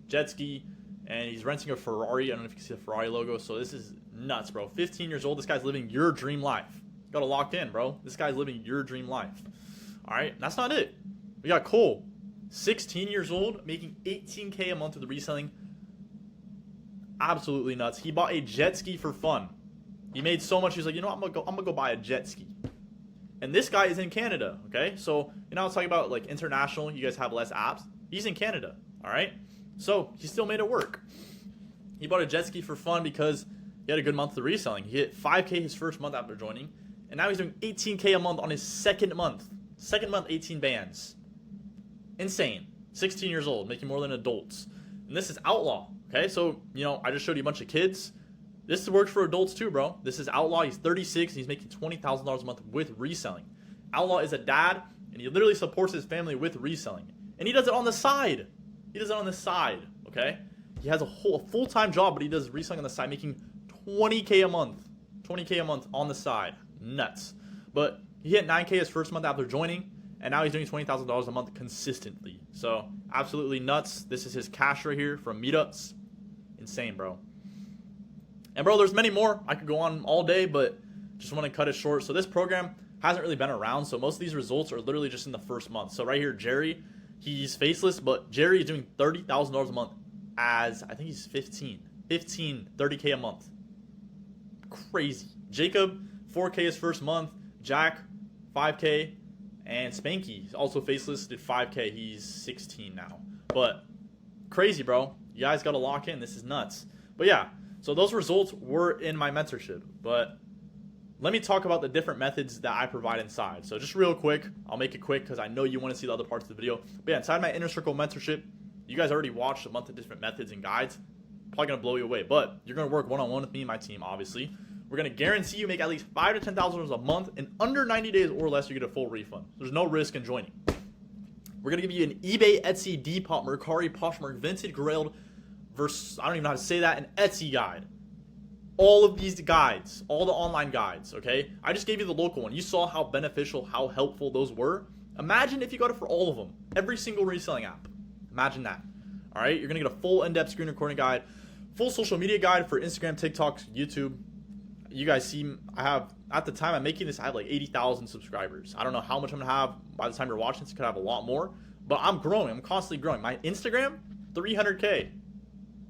jet ski, and he's renting a Ferrari. I don't know if you can see the Ferrari logo. So this is nuts, bro. 15 years old. This guy's living your dream life. Got to lock in, bro. This guy's living your dream life. All right. That's not it. We got Cole, 16 years old, making $18K a month with reselling. Absolutely nuts. He bought a jet ski for fun. He made so much. He's like, you know what? I'm gonna go buy a jet ski. And this guy is in Canada. Okay. So, you know, I was talking about like international. You guys have less apps. He's in Canada. All right. So he still made it work. He bought a jet ski for fun because he had a good month of reselling. He hit 5K his first month after joining. And now he's doing 18K a month on his second month. Second month, 18 bands. Insane. 16 years old, making more than adults. And this is Outlaw. Okay, so, you know, I just showed you a bunch of kids. This works for adults too, bro. This is Outlaw. He's 36 and he's making $20,000 a month with reselling. Outlaw is a dad and he literally supports his family with reselling. And he does it on the side. Okay? He has a full-time job, but he does reselling on the side, making $20K a month. $20K a month on the side. Nuts. But he hit 9K his first month after joining, and now he's doing $20,000 a month consistently. So, absolutely nuts. This is his cash right here from meetups. Insane, bro. And, bro, there's many more. I could go on all day, but just want to cut it short. So, this program hasn't really been around, so most of these results are literally just in the first month. So, right here, Jerry, he's faceless, but Jerry is doing $30,000 a month as, I think he's 15, 30K a month. Crazy. Jacob, 4K his first month. Jack, 5K. And Spanky, also faceless, did 5K. He's 16 now. But crazy, bro. You guys got to lock in. This is nuts. But yeah, So those results were in my mentorship, but let me talk about the different methods that I provide inside. So just real quick, I'll make it quick because I know you want to see the other parts of the video. But yeah, inside my Inner Circle mentorship, you guys already watched a month of different methods and guides. Probably going to blow you away, but you're going to work one-on-one with me and my team, obviously. We're going to guarantee you make at least $5,000 to $10,000 a month, and under 90 days or less, you get a full refund. There's no risk in joining. We're going to give you an eBay, Etsy, Depop, Mercari, Poshmark, Vinted, Grailed, versus, I don't even know how to say that, an Etsy guide. All of these guides, all the online guides, okay? I just gave you the local one. You saw how beneficial, how helpful those were. Imagine if you got it for all of them, every single reselling app. Imagine that. All right, you're gonna get a full in-depth screen recording guide, full social media guide for Instagram, TikTok, YouTube. You guys see, I have, at the time I'm making this, I have like 80,000 subscribers. I don't know how much I'm gonna have by the time you're watching this. Could have a lot more, but I'm growing. I'm constantly growing. My Instagram, 300K.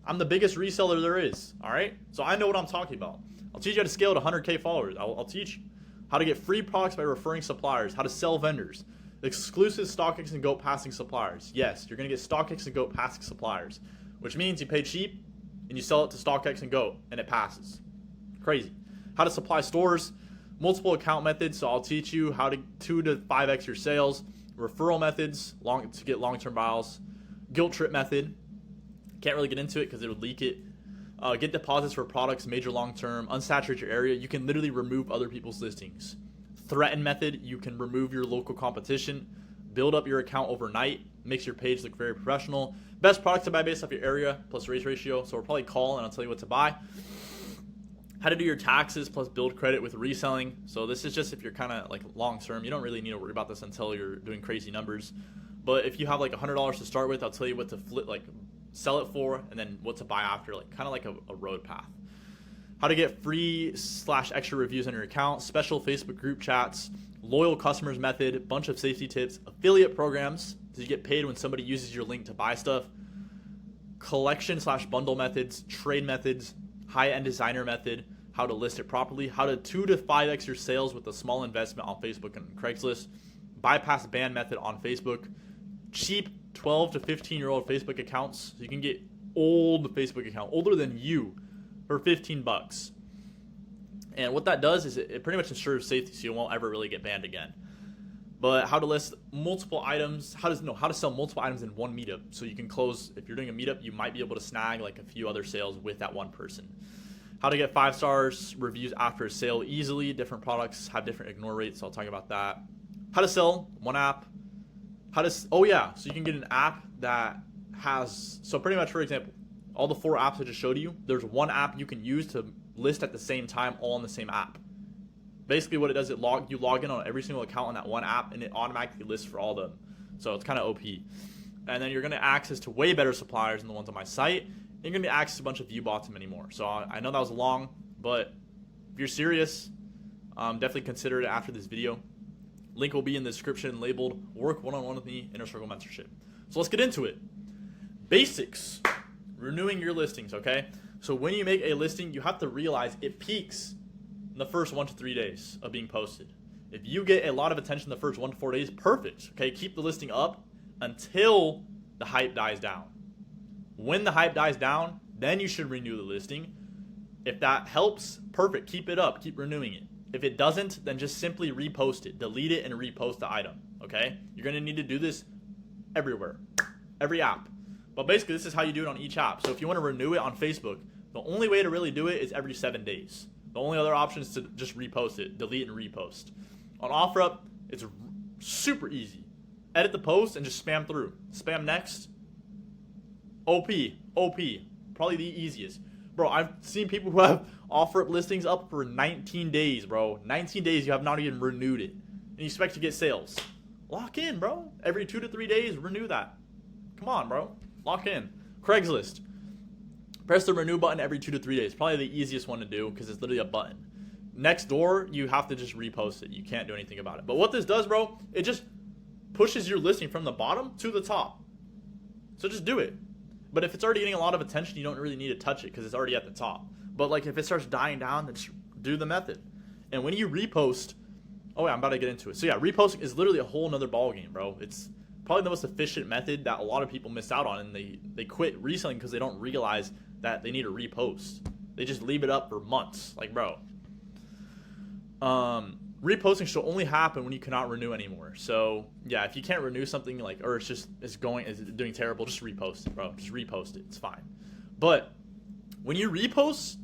I'm the biggest reseller there is, all right? So I know what I'm talking about. I'll teach you how to scale to 100K followers. I'll teach you how to get free products by referring suppliers, how to sell vendors, exclusive StockX and GOAT passing suppliers. Yes, you're going to get StockX and GOAT passing suppliers, which means you pay cheap and you sell it to StockX and GOAT and it passes. Crazy. How to supply stores, multiple account methods. So I'll teach you how to 2 to 5x your sales, referral methods to get long-term buyers, guilt trip method. Can't really get into it because it would leak it. Get deposits for products, major long-term, unsaturate your area. You can literally remove other people's listings. Threaten method, you can remove your local competition, build up your account overnight, makes your page look very professional. Best products to buy based off your area plus race ratio. So we'll probably call and I'll tell you what to buy. How to do your taxes plus build credit with reselling. So this is just if you're kind of like long-term. You don't really need to worry about this until you're doing crazy numbers. But if you have like $100 to start with, I'll tell you what to flip, like sell it for, and then what to buy after, like kind of like a road path. How to get free/extra reviews on your account, special Facebook group chats, loyal customers method, bunch of safety tips, affiliate programs, so you get paid when somebody uses your link to buy stuff, collection/bundle methods, trade methods, high-end designer method, how to list it properly, how to 2 to 5x your sales with a small investment on Facebook and Craigslist, bypass ban method on Facebook, cheap 12 to 15-year-old Facebook accounts. So you can get old Facebook account, older than you, for $15. And what that does is it pretty much ensures safety, so you won't ever really get banned again. But how to list multiple items, how to sell multiple items in one meetup. So you can close, if you're doing a meetup, you might be able to snag like a few other sales with that one person. How to get 5 stars reviews after a sale easily. Different products have different ignore rates, so I'll talk about that. How to sell one app. So you can get an app that has, so pretty much, for example, all the 4 apps I just showed you, there's one app you can use to list at the same time, all in the same app. Basically what it does, you log in on every single account on that one app, and it automatically lists for all of them. So it's kind of OP. And then you're going to access to way better suppliers than the ones on my site. And you're going to access to a bunch of view bots and many more. So I know that was long, but if you're serious, definitely consider it after this video. Link will be in the description labeled Work One-on-One with Me, Inner Circle Mentorship. So let's get into it. Basics. Renewing your listings, okay? So when you make a listing, you have to realize it peaks in the first 1 to 3 days of being posted. If you get a lot of attention the first 1 to 4 days, perfect, okay? Keep the listing up until the hype dies down. When the hype dies down, then you should renew the listing. If that helps, perfect, keep it up, keep renewing it. If it doesn't, then just simply repost it. Delete it and repost the item, okay? You're going to need to do this everywhere, every app. But basically, this is how you do it on each app. So if you want to renew it on Facebook, the only way to really do it is every 7 days. The only other option is to just repost it, delete and repost. On OfferUp, it's super easy. Edit the post and just spam through. Spam next. OP, probably the easiest. Bro, I've seen people who have OfferUp listings up for 19 days, bro. 19 days, you have not even renewed it. And you expect to get sales. Lock in, bro. Every 2 to 3 days, renew that. Come on, bro. Lock in. Craigslist. Press the renew button every 2 to 3 days. Probably the easiest one to do because it's literally a button. Nextdoor, you have to just repost it. You can't do anything about it. But what this does, bro, it just pushes your listing from the bottom to the top. So just do it. But if it's already getting a lot of attention, you don't really need to touch it because it's already at the top. But like if it starts dying down, then just do the method. And when you repost, oh yeah, I'm about to get into it. So yeah, reposting is literally a whole nother ball game, bro. It's probably the most efficient method that a lot of people miss out on, and they quit reselling because they don't realize that they need to repost. They just leave it up for months. Like, bro. Reposting should only happen when you cannot renew anymore. So yeah, if you can't renew something, like, or it's doing terrible, just repost it, bro. Just repost it. It's fine. But when you repost,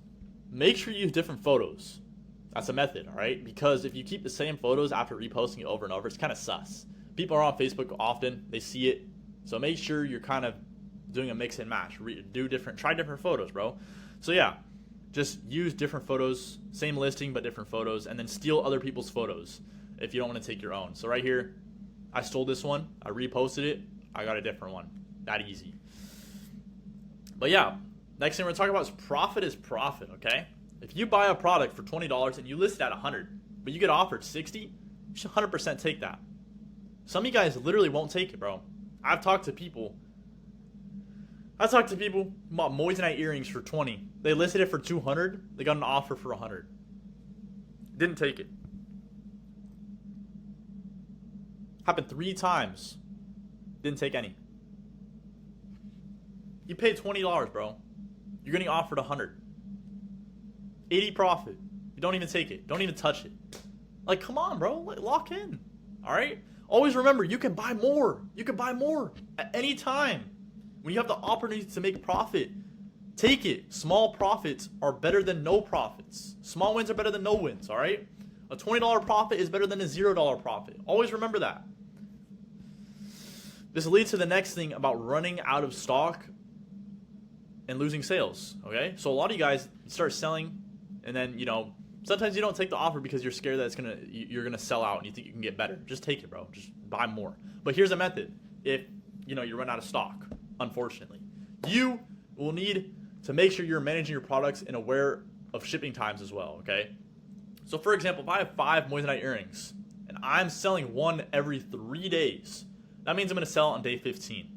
make sure you use different photos. That's a method, all right? Because if you keep the same photos after reposting it over and over, it's kind of sus. People are on Facebook often, they see it. So make sure you're kind of doing a mix and match. Try different photos, bro. So yeah, just use different photos, same listing but different photos, and then steal other people's photos if you don't want to take your own. So right here, I stole this one, I reposted it, I got a different one. That easy. But yeah, next thing we're going to talk about is profit, okay? If you buy a product for $20 and you list it at $100, but you get offered $60, you should 100% take that. Some of you guys literally won't take it, bro. I've talked to people about moissanite earrings for $20. They listed it for $200. They got an offer for $100. Didn't take it. Happened 3 times. Didn't take any. You paid $20, bro. You're getting offered $100. 80 profit. You don't even take it. Don't even touch it. Like, come on, bro. Lock in. All right? Always remember, you can buy more. You can buy more at any time. When you have the opportunity to make profit, take it. Small profits are better than no profits. Small wins are better than no wins, all right? A $20 profit is better than a $0 profit. Always remember that. This leads to the next thing about running out of stock and losing sales, okay? So a lot of you guys start selling, and then, sometimes you don't take the offer because you're scared that you're gonna sell out and you think you can get better. Just take it, bro. Just buy more. But here's a method. If you run out of stock, unfortunately, you will need to make sure you're managing your products and aware of shipping times as well, okay? So for example, if I have 5 moissanite earrings and I'm selling one every 3 days, that means I'm gonna sell on day 15.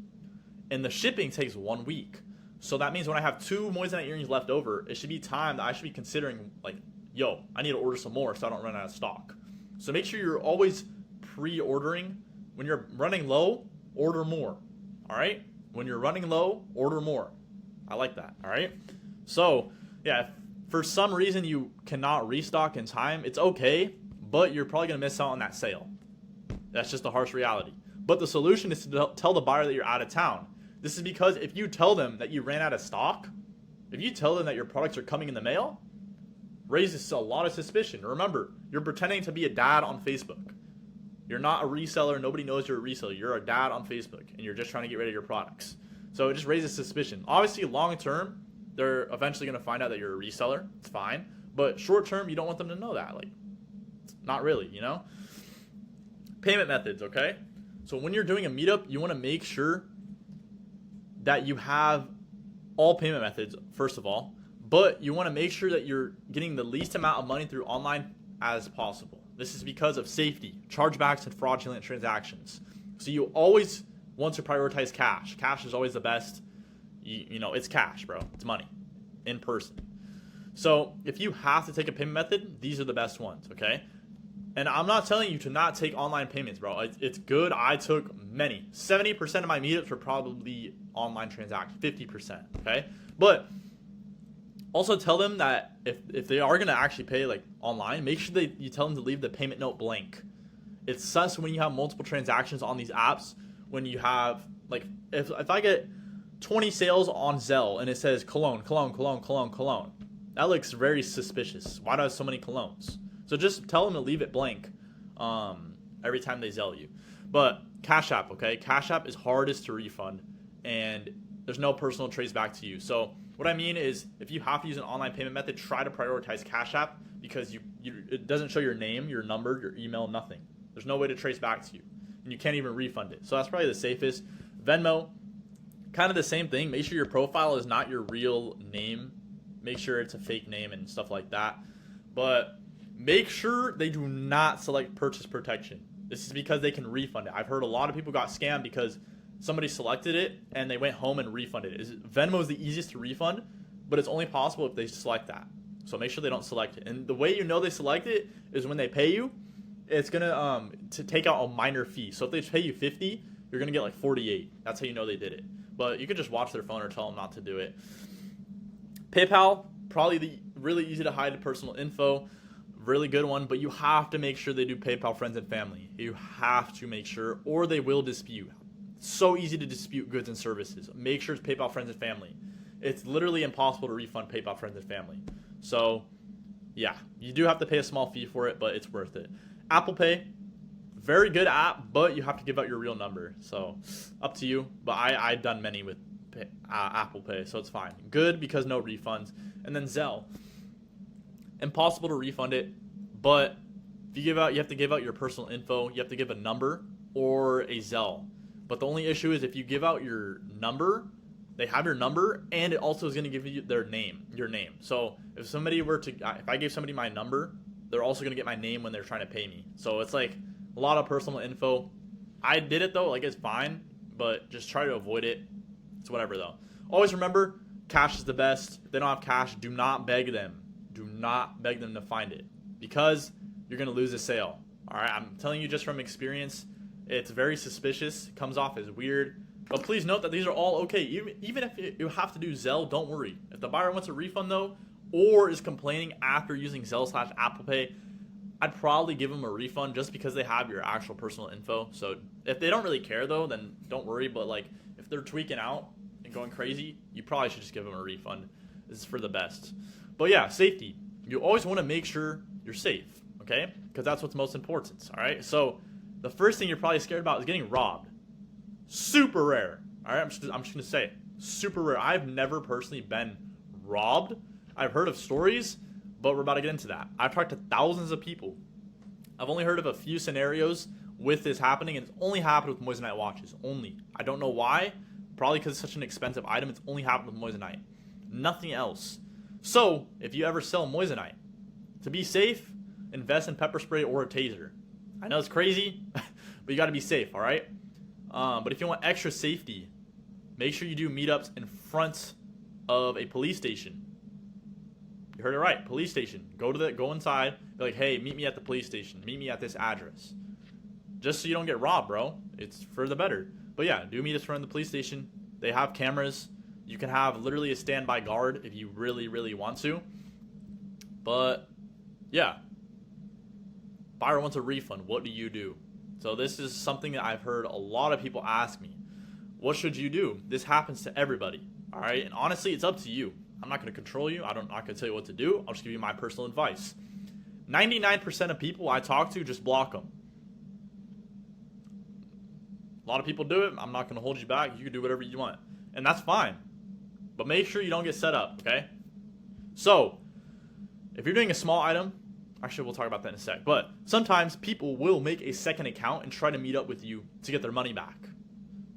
And the shipping takes 1 week. So that means when I have 2 moissanite earrings left over, it should be time that I should be considering, like, yo, I need to order some more so I don't run out of stock. So make sure you're always pre-ordering. When you're running low, order more, all right? When you're running low, order more. I like that, all right? So, yeah, if for some reason you cannot restock in time, it's okay, but you're probably going to miss out on that sale. That's just the harsh reality. But the solution is to tell the buyer that you're out of town. This is because if you tell them that you ran out of stock, if you tell them that your products are coming in the mail, raises a lot of suspicion. Remember, you're pretending to be a dad on Facebook. You're not a reseller. Nobody knows you're a reseller. You're a dad on Facebook, and you're just trying to get rid of your products. So it just raises suspicion. Obviously, long term, they're eventually going to find out that you're a reseller. It's fine. But short term, you don't want them to know that. Like, not really, Payment methods, okay? So when you're doing a meetup, you want to make sure that you have all payment methods, first of all. But you want to make sure that you're getting the least amount of money through online as possible. This is because of safety, chargebacks, and fraudulent transactions. So you always want to prioritize cash. Cash is always the best. It's cash, bro. It's money in person. So if you have to take a payment method, these are the best ones, okay? And I'm not telling you to not take online payments, bro. It's good. I took many. 70% of my meetups were probably online transactions, 50%, okay? But also tell them that if they are going to actually pay like online, make sure you tell them to leave the payment note blank. It's sus when you have multiple transactions on these apps, when you have, like, if I get 20 sales on Zelle and it says cologne, that looks very suspicious. Why do I have so many colognes? So just tell them to leave it blank every time they Zelle you. But Cash App, okay? Cash App is hardest to refund, and there's no personal trace back to you. So what I mean is, if you have to use an online payment method, try to prioritize Cash App, because it doesn't show your name, your number, your email, nothing. There's no way to trace back to you, and you can't even refund it. So that's probably the safest. Venmo, kind of the same thing. Make sure your profile is not your real name. Make sure it's a fake name and stuff like that. But make sure they do not select purchase protection. This is because they can refund it. I've heard a lot of people got scammed because somebody selected it and they went home and refunded it. Venmo is the easiest to refund, but it's only possible if they select that. So make sure they don't select it. And the way you know they select it is when they pay you, it's gonna to take out a minor fee. So if they pay you 50, you're gonna get like 48. That's how you know they did it. But you could just watch their phone or tell them not to do it. PayPal, Probably the really easy to hide personal info. Really good one, but you have to make sure they do PayPal friends and family. You have to make sure, or they will dispute. It's so easy to dispute goods and services. Make sure it's PayPal friends and family. It's literally impossible to refund PayPal friends and family. So, yeah, you do have to pay a small fee for it, but it's worth it. Apple Pay, very good app, but you have to give out your real number. So, up to you. But I've done many with Apple Pay, so it's fine. Good because no refunds. And then Zelle. Impossible to refund it, but if you have to give out your personal info. You have to give a number or a Zelle. But the only issue is if you give out your number, they have your number, and it also is going to give you your name. So if I gave somebody my number, they're also going to get my name when they're trying to pay me. So it's like a lot of personal info. I did it though, like it's fine, but just try to avoid it. It's whatever though. Always remember, cash is the best. If they don't have cash, do not beg them. Do not beg them to find it, because you're going to lose a sale. All right, I'm telling you just from experience, it's very suspicious. It comes off as weird. But please note that these are all okay. Even if you have to do Zelle, don't worry. If the buyer wants a refund though, or is complaining after using Zelle/Apple Pay, I'd probably give them a refund just because they have your actual personal info. So if they don't really care though, then don't worry. But like if they're tweaking out and going crazy, you probably should just give them a refund. This is for the best. But yeah, safety. You always want to make sure you're safe, okay? Because that's what's most important, all right? So the first thing you're probably scared about is getting robbed. Super rare, all right? I'm just going to say it. Super rare. I've never personally been robbed. I've heard of stories, but we're about to get into that. I've talked to thousands of people. I've only heard of a few scenarios with this happening, and it's only happened with Moissanite watches. Only. I don't know why. Probably because it's such an expensive item. It's only happened with Moissanite. Nothing else. So, if you ever sell Moissanite, to be safe, invest in pepper spray or a taser. I know it's crazy, but you got to be safe, all right? But if you want extra safety, make sure you do meetups in front of a police station. You heard it right, police station. Go inside, be like, hey, meet me at the police station. Meet me at this address. Just so you don't get robbed, bro. It's for the better. But yeah, do meetups in front of the police station. They have cameras. You can have literally a standby guard if you really, really want to. But, yeah. Buyer wants a refund. What do you do? So this is something that I've heard a lot of people ask me. What should you do? This happens to everybody. All right? And honestly, it's up to you. I'm not going to control you. I'm not going to tell you what to do. I'll just give you my personal advice. 99% of people I talk to just block them. A lot of people do it. I'm not going to hold you back. You can do whatever you want. And that's fine. But make sure you don't get set up, okay? So, if you're doing a small item, actually we'll talk about that in a sec, but sometimes people will make a second account and try to meet up with you to get their money back.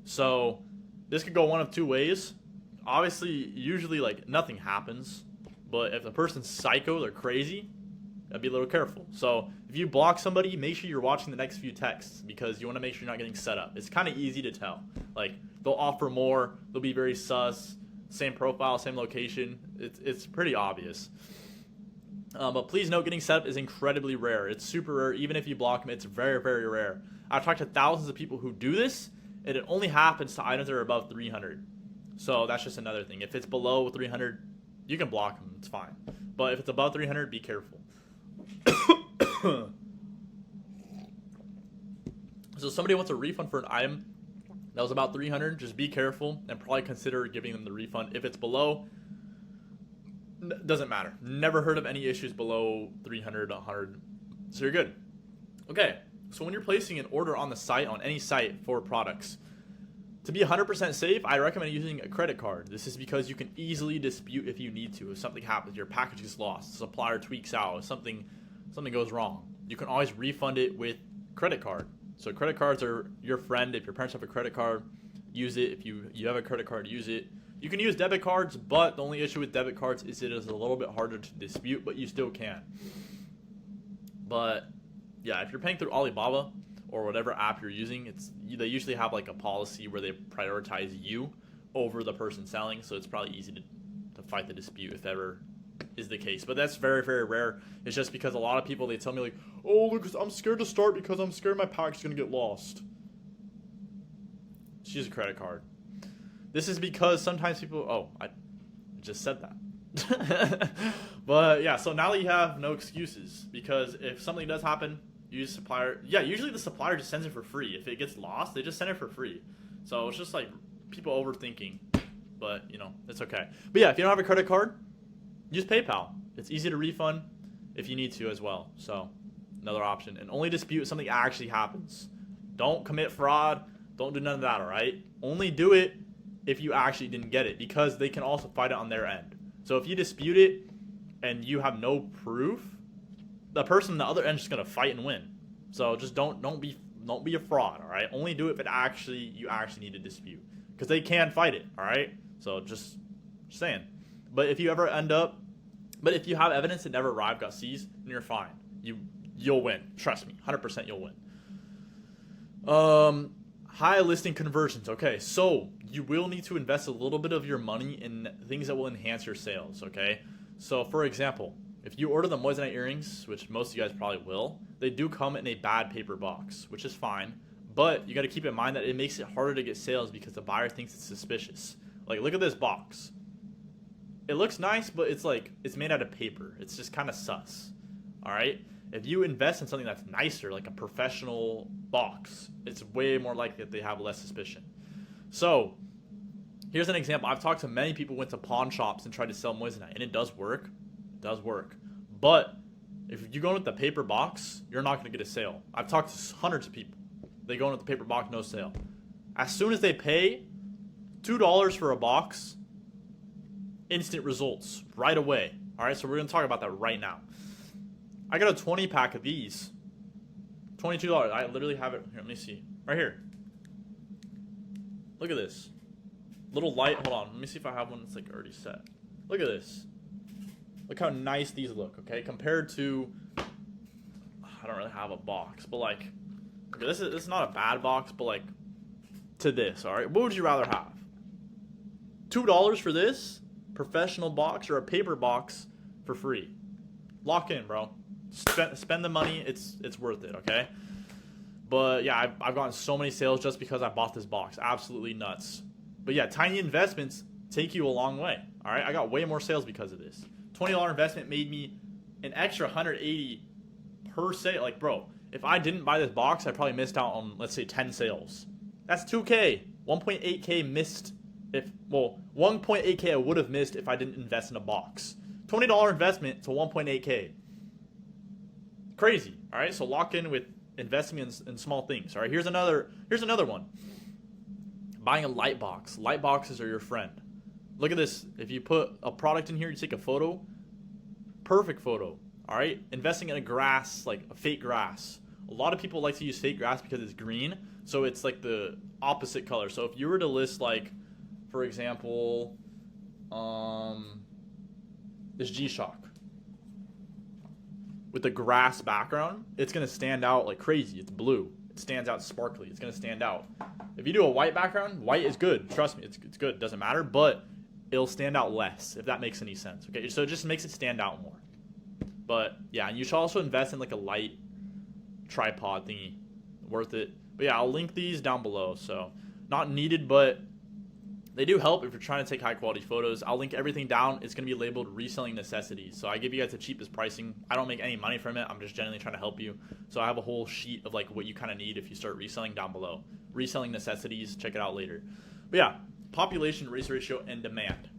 So, this could go one of two ways. Obviously, usually like nothing happens, but if the person's psycho, they're crazy, be a little careful. So, if you block somebody, make sure you're watching the next few texts because you want to make sure you're not getting set up. It's kind of easy to tell. Like, they'll offer more, they'll be very sus. Same profile, same location. It's pretty obvious. But please note, getting set up is incredibly rare. It's super rare. Even if you block them, it's very, very rare. I've talked to thousands of people who do this, and it only happens to items that are above 300. So that's just another thing. If it's below 300, you can block them. It's fine. But if it's above 300, be careful. So if somebody wants a refund for an item that was about 300, just be careful and probably consider giving them the refund. If it's below, doesn't matter. Never heard of any issues below 300, 100. So you're good. Okay, so when you're placing an order on the site, on any site for products, to be 100% safe, I recommend using a credit card. This is because you can easily dispute if you need to. If something happens, your package gets lost, supplier tweaks out, if something goes wrong, you can always refund it with credit card. So credit cards are your friend. If your parents have a credit card, use it. If you have a credit card, use it. You can use debit cards, but the only issue with debit cards is it is a little bit harder to dispute, but you still can. But yeah, if you're paying through Alibaba or whatever app you're using, they usually have like a policy where they prioritize you over the person selling, so it's probably easy to fight the dispute if ever is the case. But that's very, very rare. It's just because a lot of people, they tell me like, oh, Lucas, I'm scared to start because I'm scared my package is going to get lost. Just use a credit card. This is because sometimes people, I just said that. But yeah, so now that you have no excuses, because if something does happen, you use supplier. Yeah, usually the supplier just sends it for free. If it gets lost, they just send it for free. So it's just like people overthinking, but you know, it's okay. But yeah, if you don't have a credit card, use PayPal. It's easy to refund if you need to as well. So another option. And only dispute if something actually happens. Don't commit fraud. Don't do none of that, all right? Only do it if you actually didn't get it, because they can also fight it on their end. So if you dispute it and you have no proof, the person on the other end is just gonna fight and win. So just don't be a fraud, all right? Only do it if you actually need to dispute, because they can fight it, all right? So just saying. But if you have evidence that never arrived, got seized, then you're fine. You'll win. Trust me, 100% you'll win. High listing conversions. Okay, so you will need to invest a little bit of your money in things that will enhance your sales, okay? So for example, if you order the moissanite earrings, which most of you guys probably will, they do come in a bad paper box, which is fine. But you got to keep in mind that it makes it harder to get sales because the buyer thinks it's suspicious. Like, look at this box. It looks nice, but it's made out of paper. It's just kind of sus, all right? If you invest in something that's nicer, like a professional box, it's way more likely that they have less suspicion. So here's an example. I've talked to many people who went to pawn shops and tried to sell moissanite, and it does work. It does work. But if you go in with the paper box, you're not going to get a sale. I've talked to hundreds of people. They go in with the paper box, no sale. As soon as they pay $2 for a box, instant results right away. All right, so we're going to talk about that right now. I got a 20 pack of these. $22. I literally have it. Here, let me see. Right here. Look at this. Little light. Hold on. Let me see if I have one that's like already set. Look at this. Look how nice these look, okay? Compared to, I don't really have a box, but like, okay, this is not a bad box, but like, to this, all right? What would you rather have? $2 for this professional box, or a paper box for free? Lock in, bro. Spend the money. It's worth it, okay? But yeah, I've gotten so many sales just because I bought this box. Absolutely nuts. But yeah, tiny investments take you a long way, all right? I got way more sales because of this. $20 investment made me an extra $180 per sale. Like, bro, if I didn't buy this box, I probably missed out on, let's say, 10 sales. That's $2K. 1.8K missed if, well, 1.8K I would have missed if I didn't invest in a box. $20 investment to 1.8K. Crazy. All right, so lock in with investing in small things. All right, here's another one. Buying a light box. Light boxes are your friend. Look at this. If you put a product in here, you take a photo. Perfect photo. All right, investing in a grass, like a fake grass. A lot of people like to use fake grass because it's green, so it's like the opposite color. So if you were to list, like, for example, this G-Shock with the grass background, it's going to stand out like crazy. It's blue. It stands out sparkly. It's going to stand out. If you do a white background, white is good. Trust me, it's good. It doesn't matter, but it'll stand out less, if that makes any sense. Okay, so it just makes it stand out more. But yeah, and you should also invest in like a light tripod thingy. Worth it. But yeah, I'll link these down below. So not needed, but they do help if you're trying to take high quality photos. I'll link everything down. It's going to be labeled reselling necessities. So I give you guys the cheapest pricing. I don't make any money from it. I'm just generally trying to help you. So I have a whole sheet of like what you kind of need if you start reselling down below. Reselling necessities. Check it out later. But yeah, population, race ratio, and demand.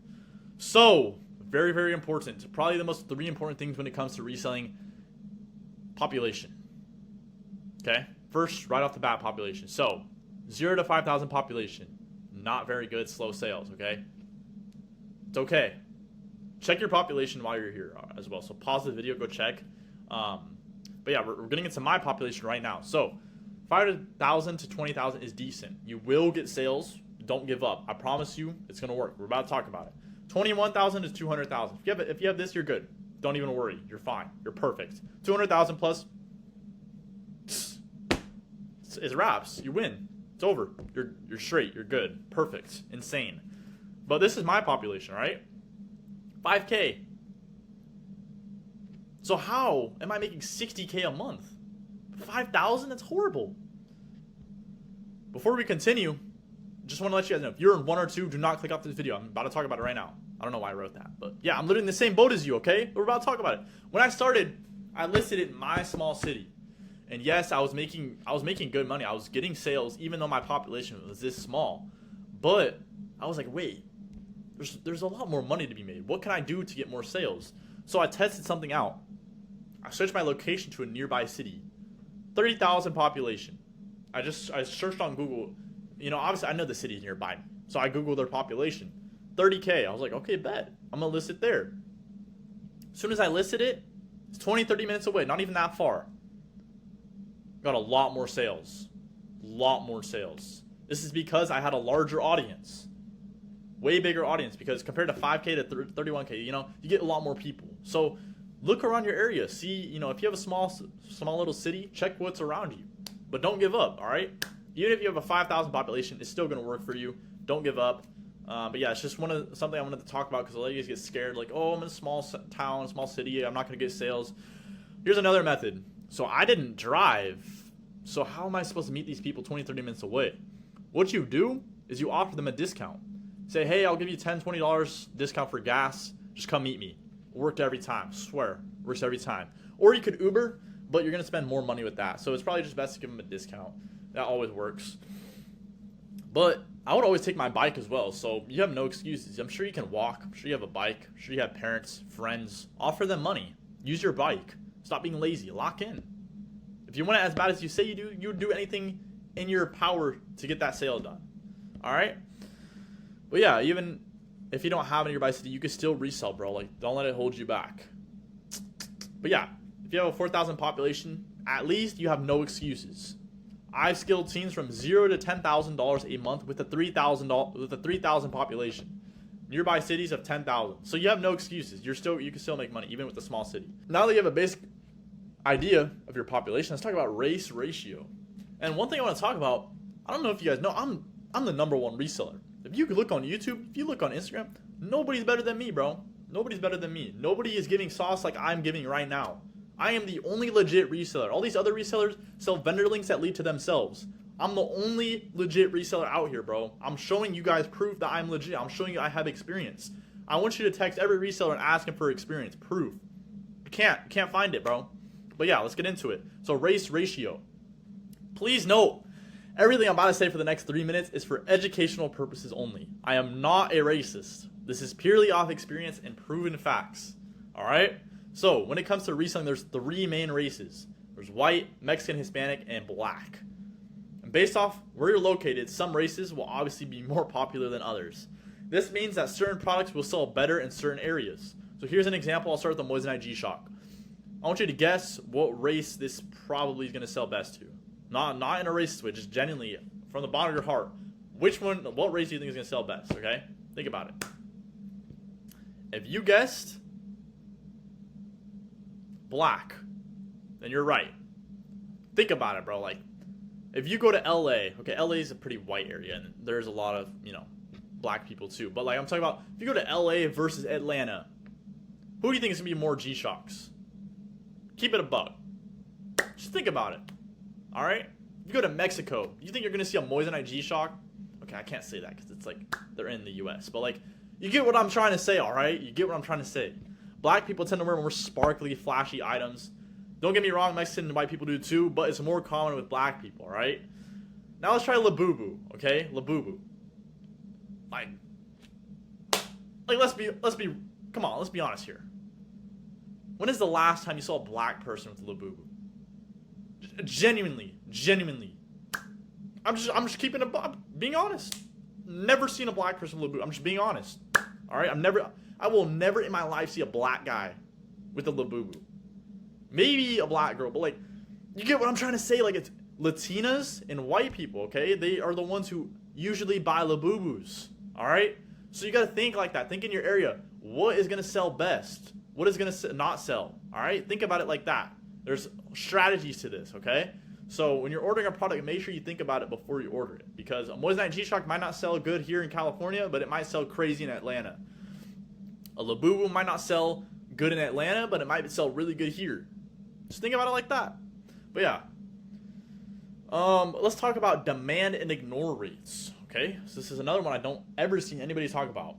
So very, very important. Probably the most 3 important things when it comes to reselling. Population. Okay. First, right off the bat, population. So 0 to 5,000 population. Not very good, slow sales, okay? It's okay. Check your population while you're here as well. So pause the video, go check. But yeah, we're getting into my population right now. So 5,000 to 20,000 is decent. You will get sales. Don't give up. I promise you it's going to work. We're about to talk about it. 21,000 is 200,000. If you have this, you're good. Don't even worry. You're fine. You're perfect. 200,000 plus, it's wraps. You win. It's over. You're straight. You're good. Perfect. Insane. But this is my population, right? 5K. So how am I making 60K a month? 5,000? That's horrible. Before we continue, just want to let you guys know, if you're in 1 or 2, do not click off this video. I'm about to talk about it right now. I don't know why I wrote that, but yeah, I'm literally in the same boat as you, okay? We're about to talk about it. When I started, I listed it in my small city. And yes, I was making good money. I was getting sales even though my population was this small. But I was like, wait, there's a lot more money to be made. What can I do to get more sales? So I tested something out. I switched my location to a nearby city. 30,000 population. I searched on Google. You know, obviously I know the city's nearby me. So I Googled their population. 30K. I was like, okay, bet. I'm going to list it there. As soon as I listed it, it's 20, 30 minutes away. Not even that far. Got a lot more sales. Lot more sales. This is because I had a larger audience. Way bigger audience, because compared to 5K to 31K, you know, you get a lot more people. So look around your area. See, you know, if you have a small little city, check what's around you. But don't give up, all right? Even if you have a 5,000 population, it's still going to work for you. Don't give up. But yeah, it's just something I wanted to talk about because a lot of you guys get scared. Like, oh, I'm in a small town, small city. I'm not going to get sales. Here's another method. So I didn't drive. So how am I supposed to meet these people 20, 30 minutes away? What you do is you offer them a discount. Say, hey, I'll give you $10, $20 discount for gas. Just come meet me. Worked every time. Swear. Works every time. Or you could Uber, but you're going to spend more money with that. So it's probably just best to give them a discount. That always works. But I would always take my bike as well. So you have no excuses. I'm sure you can walk. I'm sure you have a bike. I'm sure you have parents, friends. Offer them money. Use your bike. Stop being lazy. Lock in. If you want it as bad as you say you do, you would do anything in your power to get that sale done. All right? But yeah, even if you don't have a nearby city, you can still resell, bro. Like, don't let it hold you back. But yeah, if you have a 4,000 population, at least you have no excuses. I've scaled teams from $0 to $10,000 a month with a 3,000 population. Nearby cities of 10,000. So you have no excuses. You can still make money even with a small city. Now that you have a basic idea of your population, let's talk about race ratio. And one thing I want to talk about, I don't know if you guys know, I'm the #1 reseller. If you could look on YouTube, if you look on Instagram, nobody's better than me, bro. Nobody's better than me. Nobody is giving sauce like I'm giving right now. I am the only legit reseller. All these other resellers sell vendor links that lead to themselves. I'm the only legit reseller out here, bro. I'm showing you guys proof that I'm legit. I'm showing you I have experience. I want you to text every reseller and ask him for experience, proof. You can't find it, bro. But yeah, let's get into it. So race ratio. Please note, everything I'm about to say for the next 3 minutes is for educational purposes only. I am not a racist. This is purely off experience and proven facts. All right? So when it comes to reselling, there's 3 main races. There's white, Mexican, Hispanic, and black. And based off where you're located, some races will obviously be more popular than others. This means that certain products will sell better in certain areas. So here's an example. I'll start with the Moissanite G-Shock. I want you to guess what race this probably is going to sell best to. Not in a race switch, just genuinely from the bottom of your heart. What race do you think is going to sell best, okay? Think about it. If you guessed black, then you're right. Think about it, bro. Like, if you go to LA, okay, LA is a pretty white area, and there's a lot of, you know, black people too. But like I'm talking about, if you go to LA versus Atlanta, who do you think is going to be more G-Shocks? Keep it a buck. Just think about it. All right? If you go to Mexico, you think you're going to see a Moissanite G-Shock? Okay, I can't say that because it's like they're in the U.S. But like, you get what I'm trying to say, all right? You get what I'm trying to say. Black people tend to wear more sparkly, flashy items. Don't get me wrong, Mexican and white people do too, but it's more common with black people, all right? Now let's try Labubu, okay? Labubu. Like let's be come on, let's be honest here. When is the last time you saw a black person with Labubu? Genuinely. I'm just keeping being honest. Never seen a black person with Labubu. I'm just being honest. All right? I will never in my life see a black guy with a Labubu. Maybe a black girl, but like, you get what I'm trying to say? Like, it's Latinas and white people, okay? They are the ones who usually buy Labubus. All right? So you got to think like that. Think in your area. What is going to sell best? What is going to not sell? All right? Think about it like that. There's strategies to this, okay? So when you're ordering a product, make sure you think about it before you order it. Because a Moissanite G-Shock might not sell good here in California, but it might sell crazy in Atlanta. A Labubu might not sell good in Atlanta, but it might sell really good here. Just think about it like that. But yeah. Let's talk about demand and ignore rates, okay? So this is another one I don't ever see anybody talk about.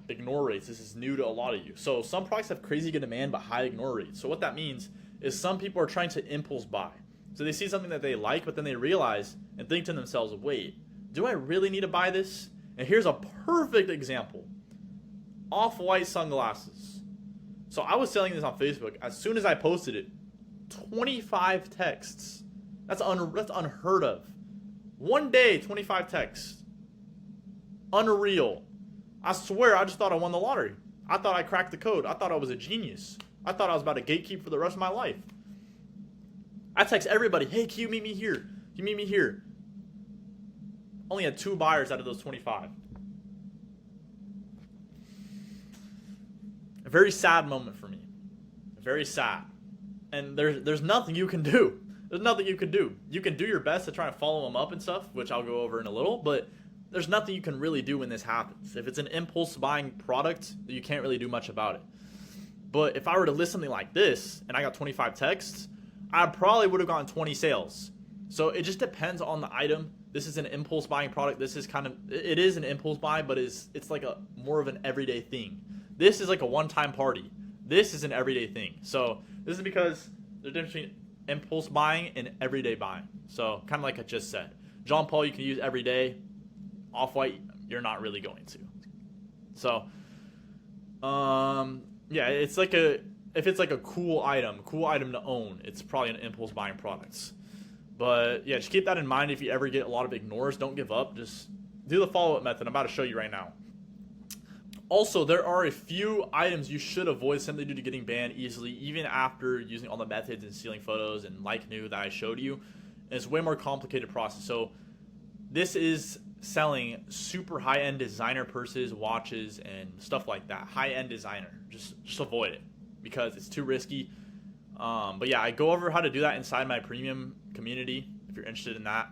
ignore rates. This is new to a lot of you. So some products have crazy good demand but high ignore rates. So what that means is some people are trying to impulse buy. So they see something that they like, but then they realize and think to themselves, wait, do I really need to buy this? And here's a perfect example. Off-white sunglasses. So I was selling this on Facebook. As soon as I posted it, 25 texts. That's unheard of. One day, 25 texts. Unreal. I swear, I just thought I won the lottery. I thought I cracked the code. I thought I was a genius. I thought I was about to gatekeep for the rest of my life. I text everybody, hey, can you meet me here? Can you meet me here? Only had 2 buyers out of those 25. A very sad moment for me. Very sad. And there's nothing you can do. There's nothing you can do. You can do your best to try and follow them up and stuff, which I'll go over in a little, but there's nothing you can really do when this happens. If it's an impulse buying product, you can't really do much about it. But if I were to list something like this and I got 25 texts, I probably would have gotten 20 sales. So it just depends on the item. This is an impulse buying product. This is it is an impulse buy, but it's like a more of an everyday thing. This is like a one-time party. This is an everyday thing. So this is because there's a difference between impulse buying and everyday buying. So kind of like I just said, John Paul you can use every day. Off-white you're not really going to. So yeah, it's like if it's like a cool item to own, it's probably an impulse buying product. But yeah, just keep that in mind. If you ever get a lot of ignores, don't give up. Just do the follow-up method I'm about to show you right now. Also, there are a few items you should avoid simply due to getting banned easily, even after using all the methods and stealing photos and like new that I showed you. And it's a way more complicated process. So this is selling super high-end designer purses, watches, and stuff like that. High-end designer. Just avoid it because it's too risky. But yeah, I go over how to do that inside my premium community. If you're interested in that,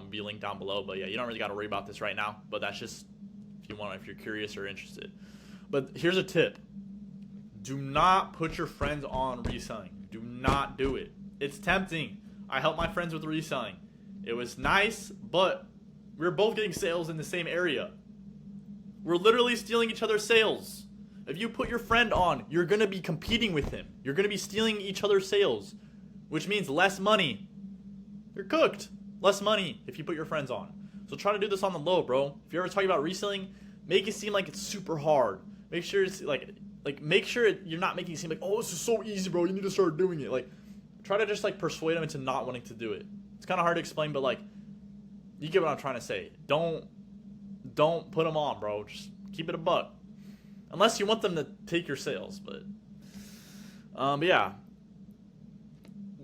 be linked down below. But yeah, you don't really got to worry about this right now. But that's just if you're curious or interested. But here's a tip. Do not put your friends on reselling. Do not do it. It's tempting. I helped my friends with reselling. It was nice, but we were both getting sales in the same area. We're literally stealing each other's sales. If you put your friend on, you're going to be competing with him. You're going to be stealing each other's sales, which means less money. You're cooked. Less money if you put your friends on. So try to do this on the low, bro. If you're ever talking about reselling, make it seem like it's super hard. Make sure it's make sure you're not making it seem like, oh, this is so easy, bro. You need to start doing it. Like, try to just persuade them into not wanting to do it. It's kind of hard to explain, but you get what I'm trying to say. Don't put them on, bro. Just keep it a buck. Unless you want them to take your sales, but yeah.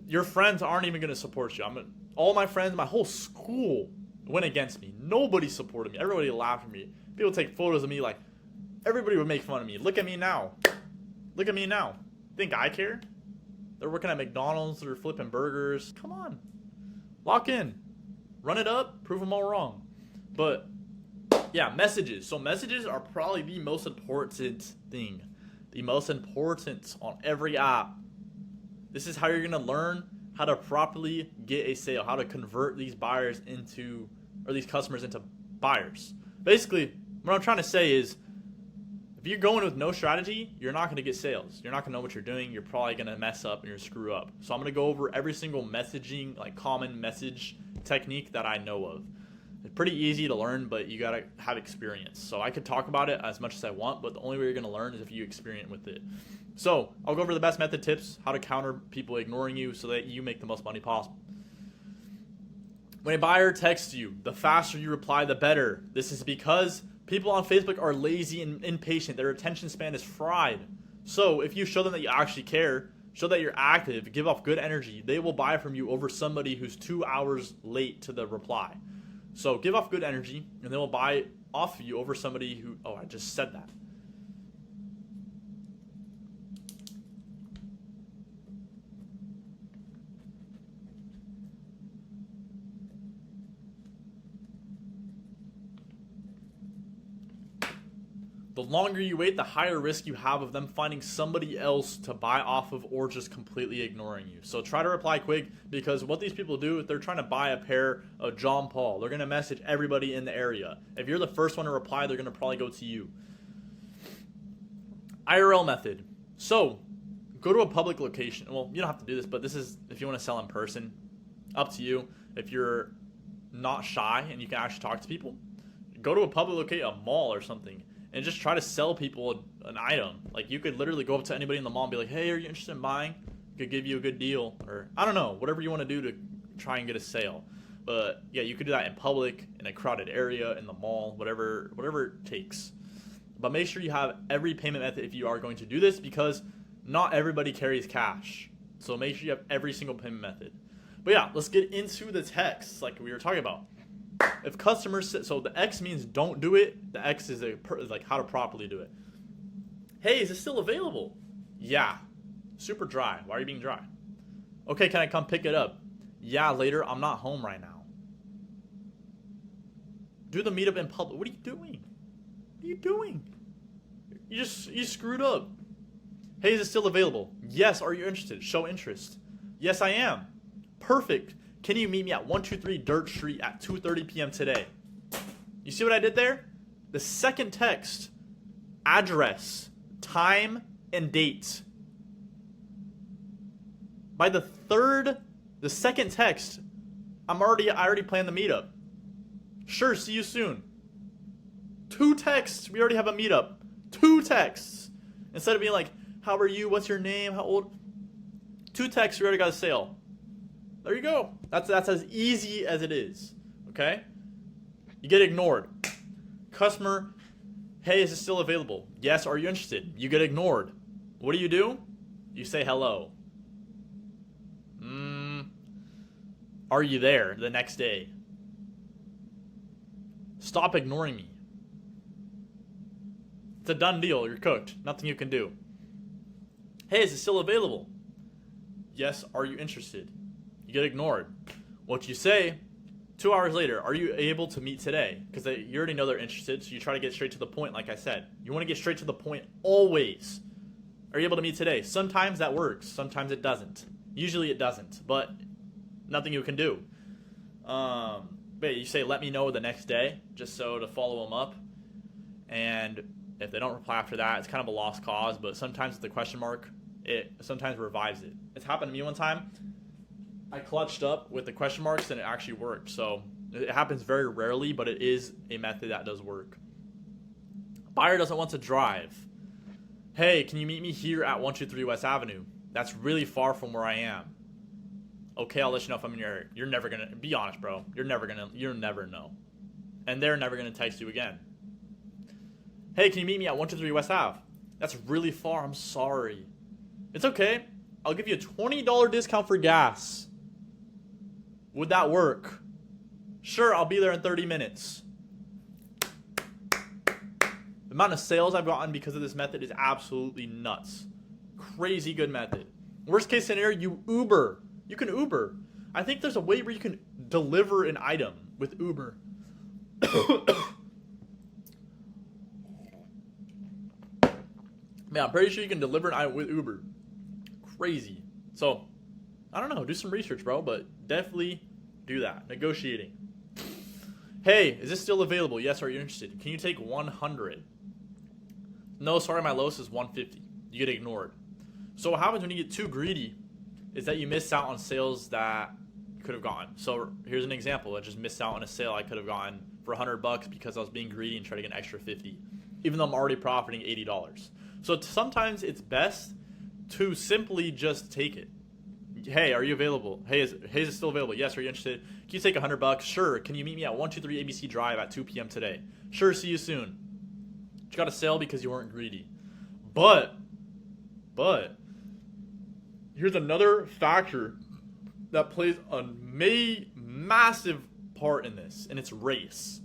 Your friends aren't even going to support you. All my friends, my whole school went against me. Nobody supported me. Everybody laughed at me. People take photos of me everybody would make fun of me. Look at me now. Look at me now. Think I care? They're working at McDonald's. They're flipping burgers. Come on. Lock in. Run it up. Prove them all wrong. But yeah, messages. So messages are probably the most important thing. The most important on every app. This is how you're going to learn how to properly get a sale, how to convert these buyers into, or these customers into buyers. Basically, what I'm trying to say is, if you're going with no strategy, you're not going to get sales. You're not going to know what you're doing. You're probably going to mess up and you're screw up. So I'm going to go over every single messaging, common message technique that I know of. It's pretty easy to learn, but you got to have experience. So I could talk about it as much as I want, but the only way you're going to learn is if you experience with it. So I'll go over the best method tips, how to counter people ignoring you so that you make the most money possible. When a buyer texts you, the faster you reply, the better. This is because people on Facebook are lazy and impatient. Their attention span is fried. So if you show them that you actually care, show that you're active, give off good energy, they will buy from you over somebody who's 2 hours late to the reply. So give off good energy, and they will buy off of you over somebody who, oh, I just said that. The longer you wait, the higher risk you have of them finding somebody else to buy off of or just completely ignoring you. So try to reply quick, because what these people do, if they're trying to buy a pair of John Paul, they're going to message everybody in the area. If you're the first one to reply, they're going to probably go to you. IRL method. So go to a public location. Well, you don't have to do this, but this is if you want to sell in person. Up to you. If you're not shy and you can actually talk to people, go to a public location, a mall or something, and just try to sell people an item. Like, you could literally go up to anybody in the mall and be like, hey, are you interested in buying? Could give you a good deal, or I don't know, whatever you want to do to try and get a sale. But yeah, you could do that in public, in a crowded area, in the mall, whatever it takes. But make sure you have every payment method if you are going to do this, because not everybody carries cash. So make sure you have every single payment method. But yeah, let's get into the text like we were talking about. If customers, so the X means don't do it. The X is like how to properly do it. Hey, is it still available? Yeah. Super dry. Why are you being dry? Okay, can I come pick it up? Yeah, later. I'm not home right now. Do the meetup in public. What are you doing? What are you doing? You screwed up. Hey, is it still available? Yes. Are you interested? Show interest. Yes, I am. Perfect. Can you meet me at 123 Dirt Street at 2:30 p.m. today? You see what I did there? The second text, address, time, and date. By the second text, I already planned the meetup. Sure, see you soon. 2 texts, we already have a meetup. 2 texts. Instead of being like, how are you? What's your name? How old? 2 texts, we already got a sale. There you go. That's as easy as it is. Okay? You get ignored. Customer, hey, is it still available? Yes, are you interested? You get ignored. What do? You say hello. Are you there the next day? Stop ignoring me. It's a done deal. You're cooked. Nothing you can do. Hey, is it still available? Yes, are you interested? You get ignored. What you say, 2 hours later, are you able to meet today? Because you already know they're interested, so you try to get straight to the point, like I said. You want to get straight to the point always. Are you able to meet today? Sometimes that works. Sometimes it doesn't. Usually it doesn't, but nothing you can do. But you say, let me know the next day, just so to follow them up. And if they don't reply after that, it's kind of a lost cause, but sometimes with the question mark, it sometimes revives it. It's happened to me one time. I clutched up with the question marks and it actually worked. So it happens very rarely, but it is a method that does work. Buyer doesn't want to drive. Hey, can you meet me here at 123 West Avenue? That's really far from where I am. Okay, I'll let you know if I'm in your area. You're never gonna, be honest, bro. You'll never know. And they're never gonna text you again. Hey, can you meet me at 123 West Ave? That's really far, I'm sorry. It's okay. I'll give you a $20 discount for gas. Would that work? Sure, I'll be there in 30 minutes. The amount of sales I've gotten because of this method is absolutely nuts. Crazy good method. Worst case scenario, you Uber. You can Uber. I think there's a way where you can deliver an item with Uber. Man, I'm pretty sure you can deliver an item with Uber. Crazy. So, I don't know. Do some research, bro, but definitely do that. Negotiating. Hey, is this still available? Yes, are you interested? Can you take 100? No, sorry, my lowest is 150. You get ignored. So what happens when you get too greedy is that you miss out on sales that you could have gotten. So here's an example. I just missed out on a sale I could have gotten for $100 because I was being greedy and trying to get an extra 50, even though I'm already profiting $80. So sometimes it's best to simply just take it. Hey, are you available? Hey, is it still available? Yes, are you interested? Can you take $100? Sure. Can you meet me at 123 ABC Drive at 2 p.m. today? Sure, see you soon. You got a sale because you weren't greedy. But here's another factor that plays a massive part in this, and it's race.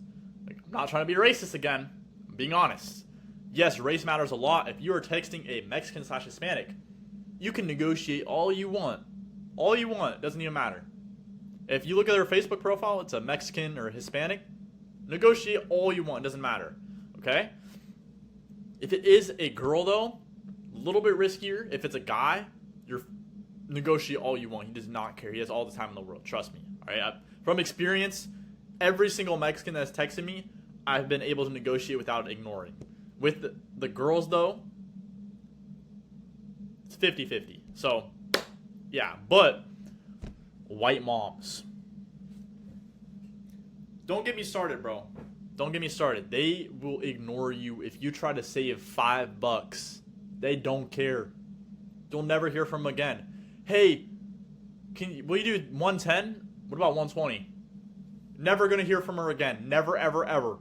Like, I'm not trying to be racist again. I'm being honest. Yes, race matters a lot. If you are texting a Mexican/Hispanic, you can negotiate all you want. All you want. It doesn't even matter. If you look at their Facebook profile, it's a Mexican or a Hispanic, negotiate all you want. It doesn't matter. Okay? If it is a girl, though, a little bit riskier. If it's a guy, you're negotiate all you want. He does not care. He has all the time in the world. Trust me. All right? From experience, every single Mexican that's texted me, I've been able to negotiate without ignoring. With the girls, though, It's 50-50. So, yeah. But white moms. Don't get me started, bro. Don't get me started. They will ignore you if you try to save $5. They don't care. You'll never hear from them again. Hey, will you do 110? What about 120? Never gonna hear from her again. Never, ever, ever.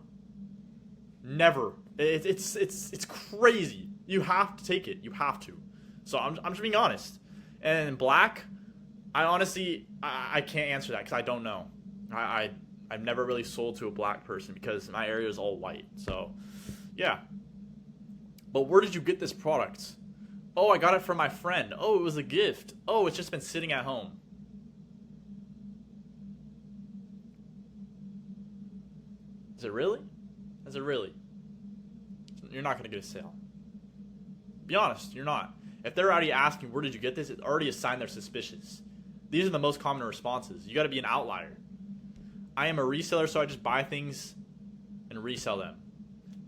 Never. It's crazy. You have to take it. You have to. So I'm just being honest. And black, I honestly I can't answer that because I don't know. I've never really sold to a black person because my area is all white. So, yeah. But where did you get this product? Oh, I got it from my friend. Oh, it was a gift. Oh, it's just been sitting at home. Is it really? Is it really? You're not going to get a sale. Be honest, you're not. If they're already asking, where did you get this? It's already a sign they're suspicious. These are the most common responses. You got to be an outlier. I am a reseller, so I just buy things and resell them.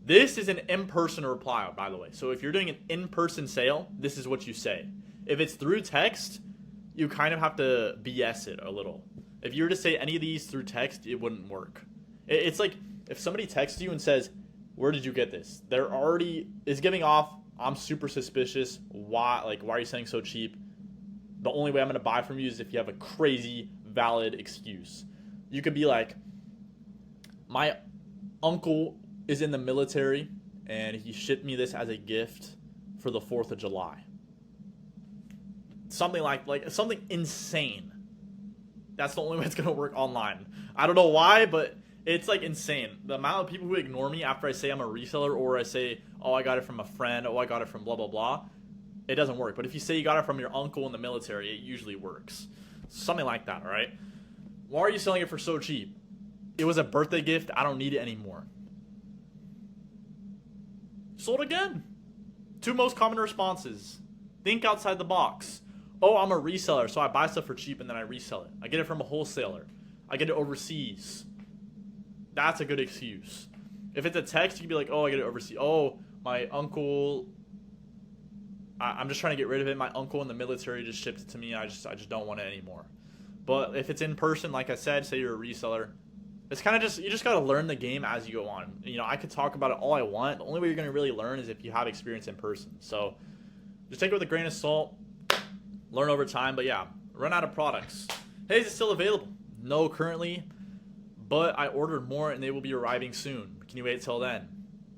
This is an in-person reply, by the way. So if you're doing an in-person sale, this is what you say. If it's through text, you kind of have to BS it a little. If you were to say any of these through text, it wouldn't work. It's like if somebody texts you and says, where did you get this? They're already is giving off, I'm super suspicious. Why are you selling so cheap? The only way I'm going to buy from you is if you have a crazy valid excuse. You could be like, my uncle is in the military and he shipped me this as a gift for the 4th of July. Something like something insane. That's the only way it's going to work online. I don't know why, but it's like insane. The amount of people who ignore me after I say I'm a reseller or I say, oh, I got it from a friend, oh, I got it from blah, blah, blah, it doesn't work. But if you say you got it from your uncle in the military, it usually works. Something like that, all right? Why are you selling it for so cheap? It was a birthday gift. I don't need it anymore. Sold again. 2 most common responses. Think outside the box. Oh, I'm a reseller, so I buy stuff for cheap and then I resell it. I get it from a wholesaler. I get it overseas. That's a good excuse. If it's a text, you can be like, oh, I get it overseas. Oh, my uncle, I'm just trying to get rid of it. My uncle in the military just shipped it to me. I just don't want it anymore. But if it's in person, like I said, say you're a reseller, it's kind of just, you just got to learn the game as you go on. You know, I could talk about it all I want. The only way you're going to really learn is if you have experience in person. So just take it with a grain of salt, learn over time. But yeah, run out of products. Hey, is it still available? No, currently, but I ordered more and they will be arriving soon. Can you wait till then?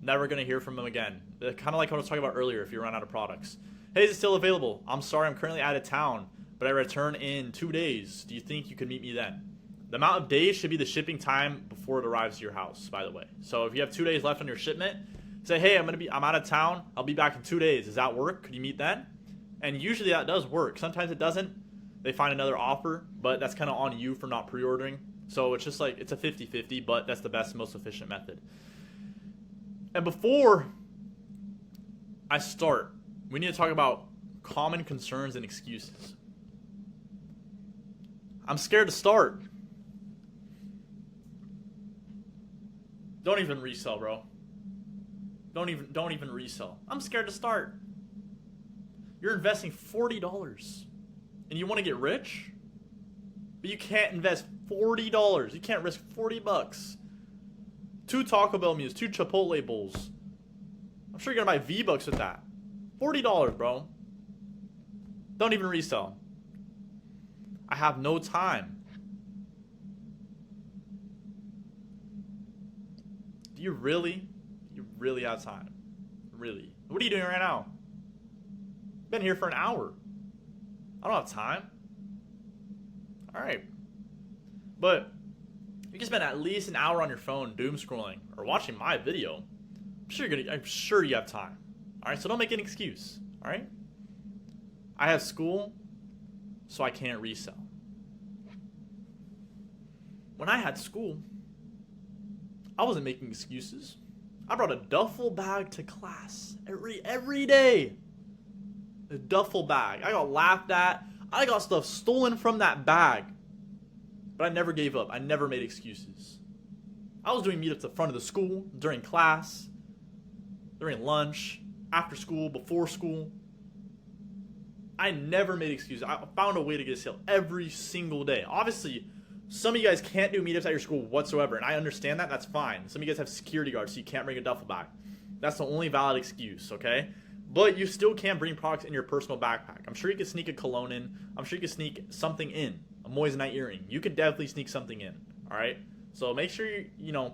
Never going to hear from them again. Kind of like what I was talking about earlier if you run out of products. Hey, is it still available? I'm sorry, I'm currently out of town, but I return in 2 days. Do you think you could meet me then? The amount of days should be the shipping time before it arrives to your house, by the way. So if you have 2 days left on your shipment, say, hey, I'm out of town. I'll be back in 2 days. Does that work? Could you meet then? And usually that does work. Sometimes it doesn't. They find another offer, but that's kind of on you for not pre-ordering. So it's just like, it's a 50-50, but that's the best, most efficient method. And before I start, we need to talk about common concerns and excuses. I'm scared to start. Don't even resell, bro. Don't even resell. I'm scared to start. You're investing $40 and you want to get rich? But you can't invest $40. You can't risk $40. 2 Taco Bell meals, 2 Chipotle bowls. I'm sure you're going to buy V-Bucks with that. $40, bro. Don't even resell. I have no time. Do you really have time? Really? What are you doing right now? Been here for an hour. I don't have time. All right. But you can spend at least an hour on your phone doom scrolling or watching my video. I'm sure you have time. All right, so don't make an excuse. All right? I have school, so I can't resell. When I had school, I wasn't making excuses. I brought a duffel bag to class every day. A duffel bag. I got laughed at. I got stuff stolen from that bag. But I never gave up. I never made excuses. I was doing meetups at the front of the school, during class, during lunch, after school, before school. I never made excuses. I found a way to get a sale every single day. Obviously, some of you guys can't do meetups at your school whatsoever, and I understand that. That's fine. Some of you guys have security guards, so you can't bring a duffel bag. That's the only valid excuse, okay? But you still can bring products in your personal backpack. I'm sure you could sneak a cologne in. I'm sure you could sneak something in. A moissanite earring. You could definitely sneak something in, all right? So make sure you know,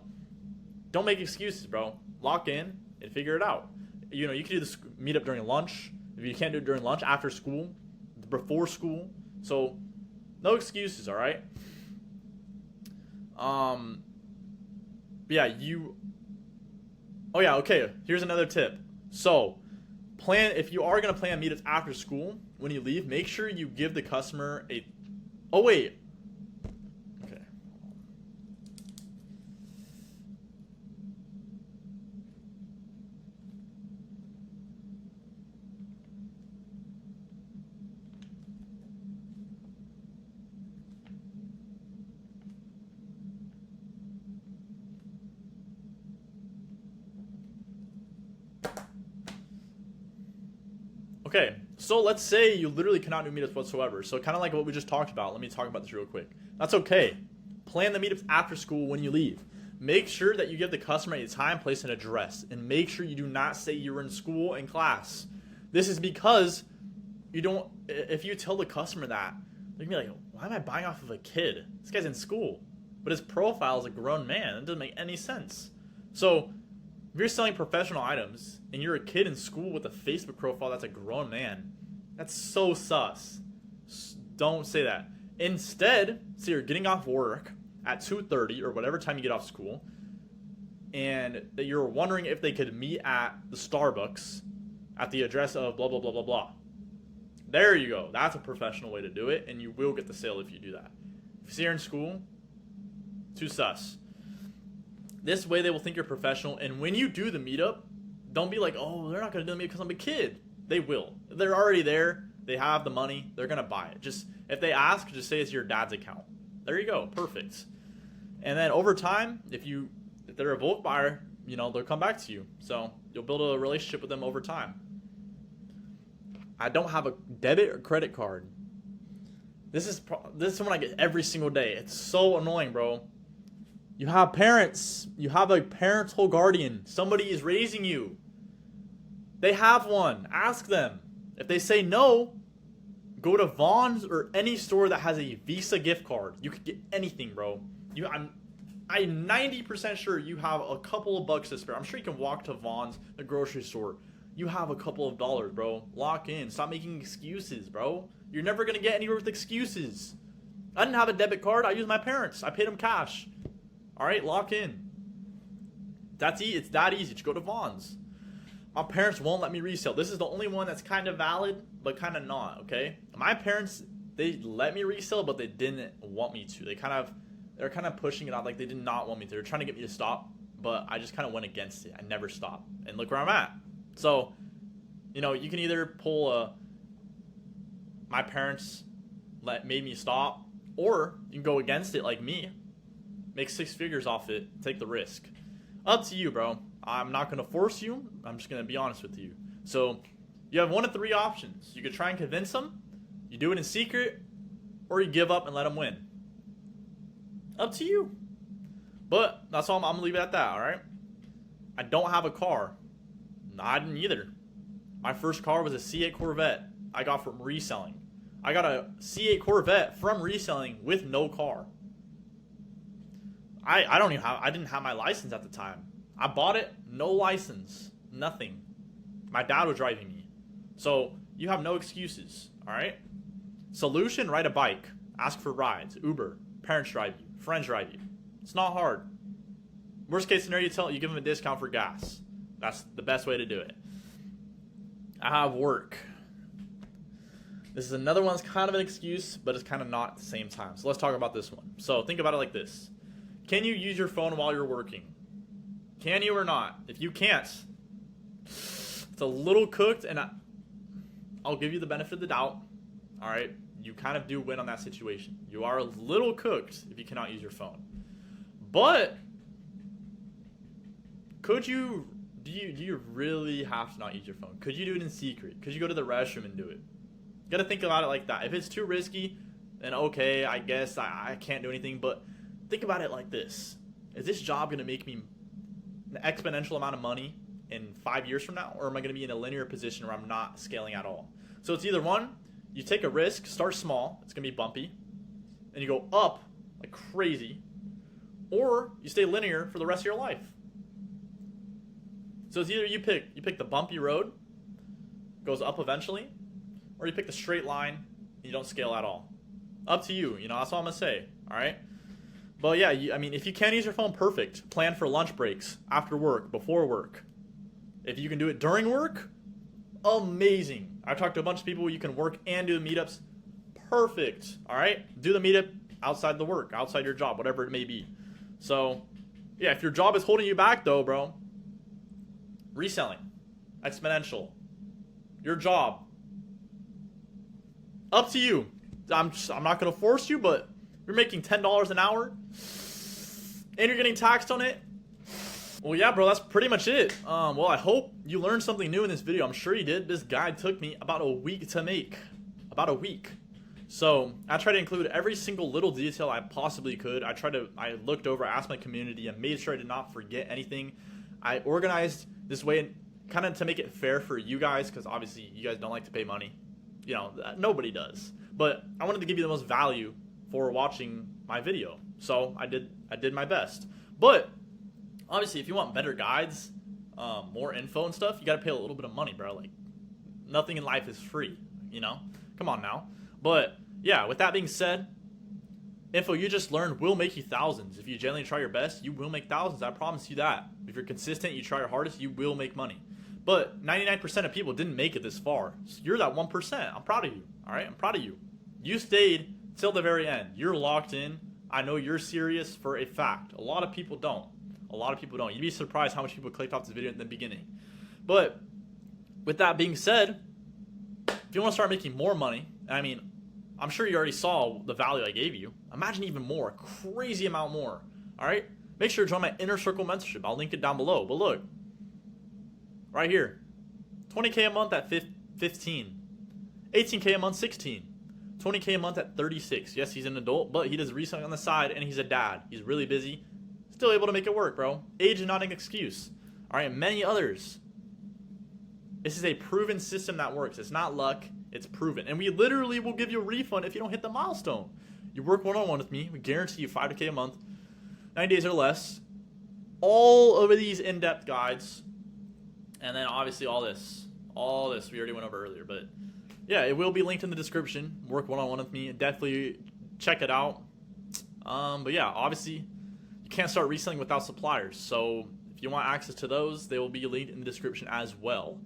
don't make excuses, bro. Lock in and figure it out. You know, you can do this meetup during lunch. If you can't do it during lunch, after school, before school. So no excuses, all right? Yeah, oh yeah, okay, here's another tip. So if you are going to plan meetups after school, when you leave, make sure you give the customer oh wait, okay. Okay, so let's say you literally cannot do meetups whatsoever. So kind of like what we just talked about. Let me talk about this real quick. That's okay. Plan the meetups after school when you leave. Make sure that you give the customer a time, place, and address. And make sure you do not say you're in school and class. This is because if you tell the customer that, they're going to be like, why am I buying off of a kid? This guy's in school. But his profile is a grown man. It doesn't make any sense. So if you're selling professional items and you're a kid in school with a Facebook profile that's a grown man, that's so sus. Don't say that. Instead, say you're getting off work at 2:30 or whatever time you get off school, and that you're wondering if they could meet at the Starbucks at the address of blah, blah, blah, blah, blah. There you go. That's a professional way to do it, and you will get the sale if you do that. If you say you're in school, too sus. This way they will think you're professional, and when you do the meetup, don't be like, oh, they're not going to do the meetup because I'm a kid. They will. They're already there. They have the money. They're going to buy it. Just if they ask, just say it's your dad's account. There you go. Perfect. And then over time, if they're a bulk buyer, you know, they'll come back to you. So you'll build a relationship with them over time. I don't have a debit or credit card. This is one I get every single day. It's so annoying, bro. You have parents. You have a parental guardian. Somebody is raising you. They have one. Ask them. If they say no, go to Vons or any store that has a Visa gift card. You could get anything, bro. I'm 90% sure you have a couple of bucks to spare. I'm sure you can walk to Vons, the grocery store. You have a couple of dollars, bro. Lock in. Stop making excuses, bro. You're never going to get anywhere with excuses. I didn't have a debit card. I used my parents. I paid them cash. All right, lock in. It's that easy. Just go to Vons. My parents won't let me resell. This is the only one that's kind of valid, but kind of not, okay? My parents, they let me resell, but they didn't want me to. They're kind of pushing it out like they did not want me to. They're trying to get me to stop, but I just kind of went against it. I never stopped. And look where I'm at. So, you know, you can either pull my parents made me stop, or you can go against it like me. Make 6 figures off it. Take the risk. Up to you, bro. I'm not going to force you. I'm just going to be honest with you. So you have one of 3 options. You could try and convince them. You do it in secret. Or you give up and let them win. Up to you. But that's all. I'm going to leave it at that, all right? I don't have a car. No, I didn't either. My first car was a C8 Corvette I got from Reselling. I got a C8 Corvette from Reselling with no car. I didn't have my license at the time. I bought it, no license, nothing. My dad was driving me. So you have no excuses, all right? Solution, ride a bike. Ask for rides, Uber, parents drive you, friends drive you. It's not hard. Worst case scenario, you give them a discount for gas. That's the best way to do it. I have work. This is another one that's kind of an excuse, but it's kind of not at the same time. So let's talk about this one. So think about it like this. Can you use your phone while you're working? Can you or not? If you can't, it's a little cooked, and I'll give you the benefit of the doubt. All right, you kind of do win on that situation. You are a little cooked if you cannot use your phone. But do you really have to not use your phone? Could you do it in secret? Could you go to the restroom and do it? You gotta think about it like that. If it's too risky, then okay, I guess I can't do anything. But think about it like this. Is this job gonna make me an exponential amount of money in 5 years from now? Or am I gonna be in a linear position where I'm not scaling at all? So it's either one, you take a risk, start small, it's gonna be bumpy, and you go up like crazy, or you stay linear for the rest of your life. So it's either you pick the bumpy road, goes up eventually, or you pick the straight line and you don't scale at all. Up to you, that's all I'm gonna say, all right? But yeah, if you can use your phone, perfect. Plan for lunch breaks, after work, before work. If you can do it during work, amazing. I've talked to a bunch of people, you can work and do the meetups, perfect, all right? Do the meetup outside the work, outside your job, whatever it may be. So yeah, if your job is holding you back though, bro, reselling, exponential, your job, up to you. I'm not gonna force you, but you're making $10 an hour and you're getting taxed on it. Well, yeah, bro, that's pretty much it. Well, I hope you learned something new in this video. I'm sure you did. This guide took me about a week to make. About a week. So I tried to include every single little detail I possibly could. I looked over, asked my community, and made sure I did not forget anything. I organized this way kind of to make it fair for you guys, because obviously you guys don't like to pay money. Nobody does. But I wanted to give you the most value for watching my video. So I did my best. But obviously, if you want better guides, more info and stuff, you got to pay a little bit of money, bro. Like, nothing in life is free, Come on now. But yeah, with that being said, info you just learned will make you thousands. If you genuinely try your best, you will make thousands. I promise you that. If you're consistent, you try your hardest, you will make money. But 99% of people didn't make it this far. So you're that 1%. I'm proud of you. All right? I'm proud of you. You stayed till the very end. You're locked in. I know you're serious for a fact. A lot of people don't. You'd be surprised how much people clicked off this video in the beginning. But with that being said, if you want to start making more money, I'm sure you already saw the value I gave you. Imagine even more, a crazy amount more. All right? Make sure to join my Inner Circle mentorship. I'll link it down below. But look, right here, 20K a month at 15, 18K a month, 16, 20K a month at 36. Yes, he's an adult, but he does reselling on the side, and he's a dad. He's really busy. Still able to make it work, bro. Age is not an excuse. All right, many others. This is a proven system that works. It's not luck. It's proven. And we literally will give you a refund if you don't hit the milestone. You work one-on-one with me. We guarantee you 5 to K a month, 90 days or less. All of these in-depth guides. And then obviously all this we already went over earlier. But yeah, it will be linked in the description. Work one-on-one with me. Definitely check it out. But yeah, obviously you can't start reselling without suppliers. So if you want access to those, they will be linked in the description as well.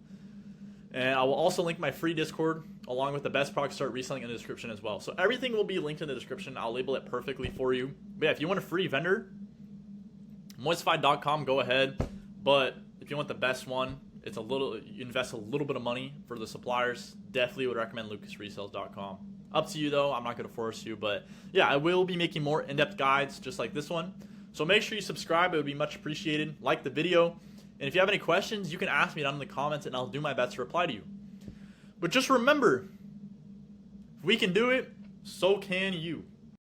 And I will also link my free Discord along with the best product to start reselling in the description as well. So everything will be linked in the description. I'll label it perfectly for you. But yeah, if you want a free vendor, moistified.com, go ahead. But if you want the best one, you invest a little bit of money for the suppliers. Definitely would recommend lucasresells.com. Up to you though. I'm not going to force you. But yeah, I will be making more in-depth guides just like this one. So make sure you subscribe. It would be much appreciated. Like the video. And if you have any questions, you can ask me down in the comments and I'll do my best to reply to you. But just remember, if we can do it, so can you.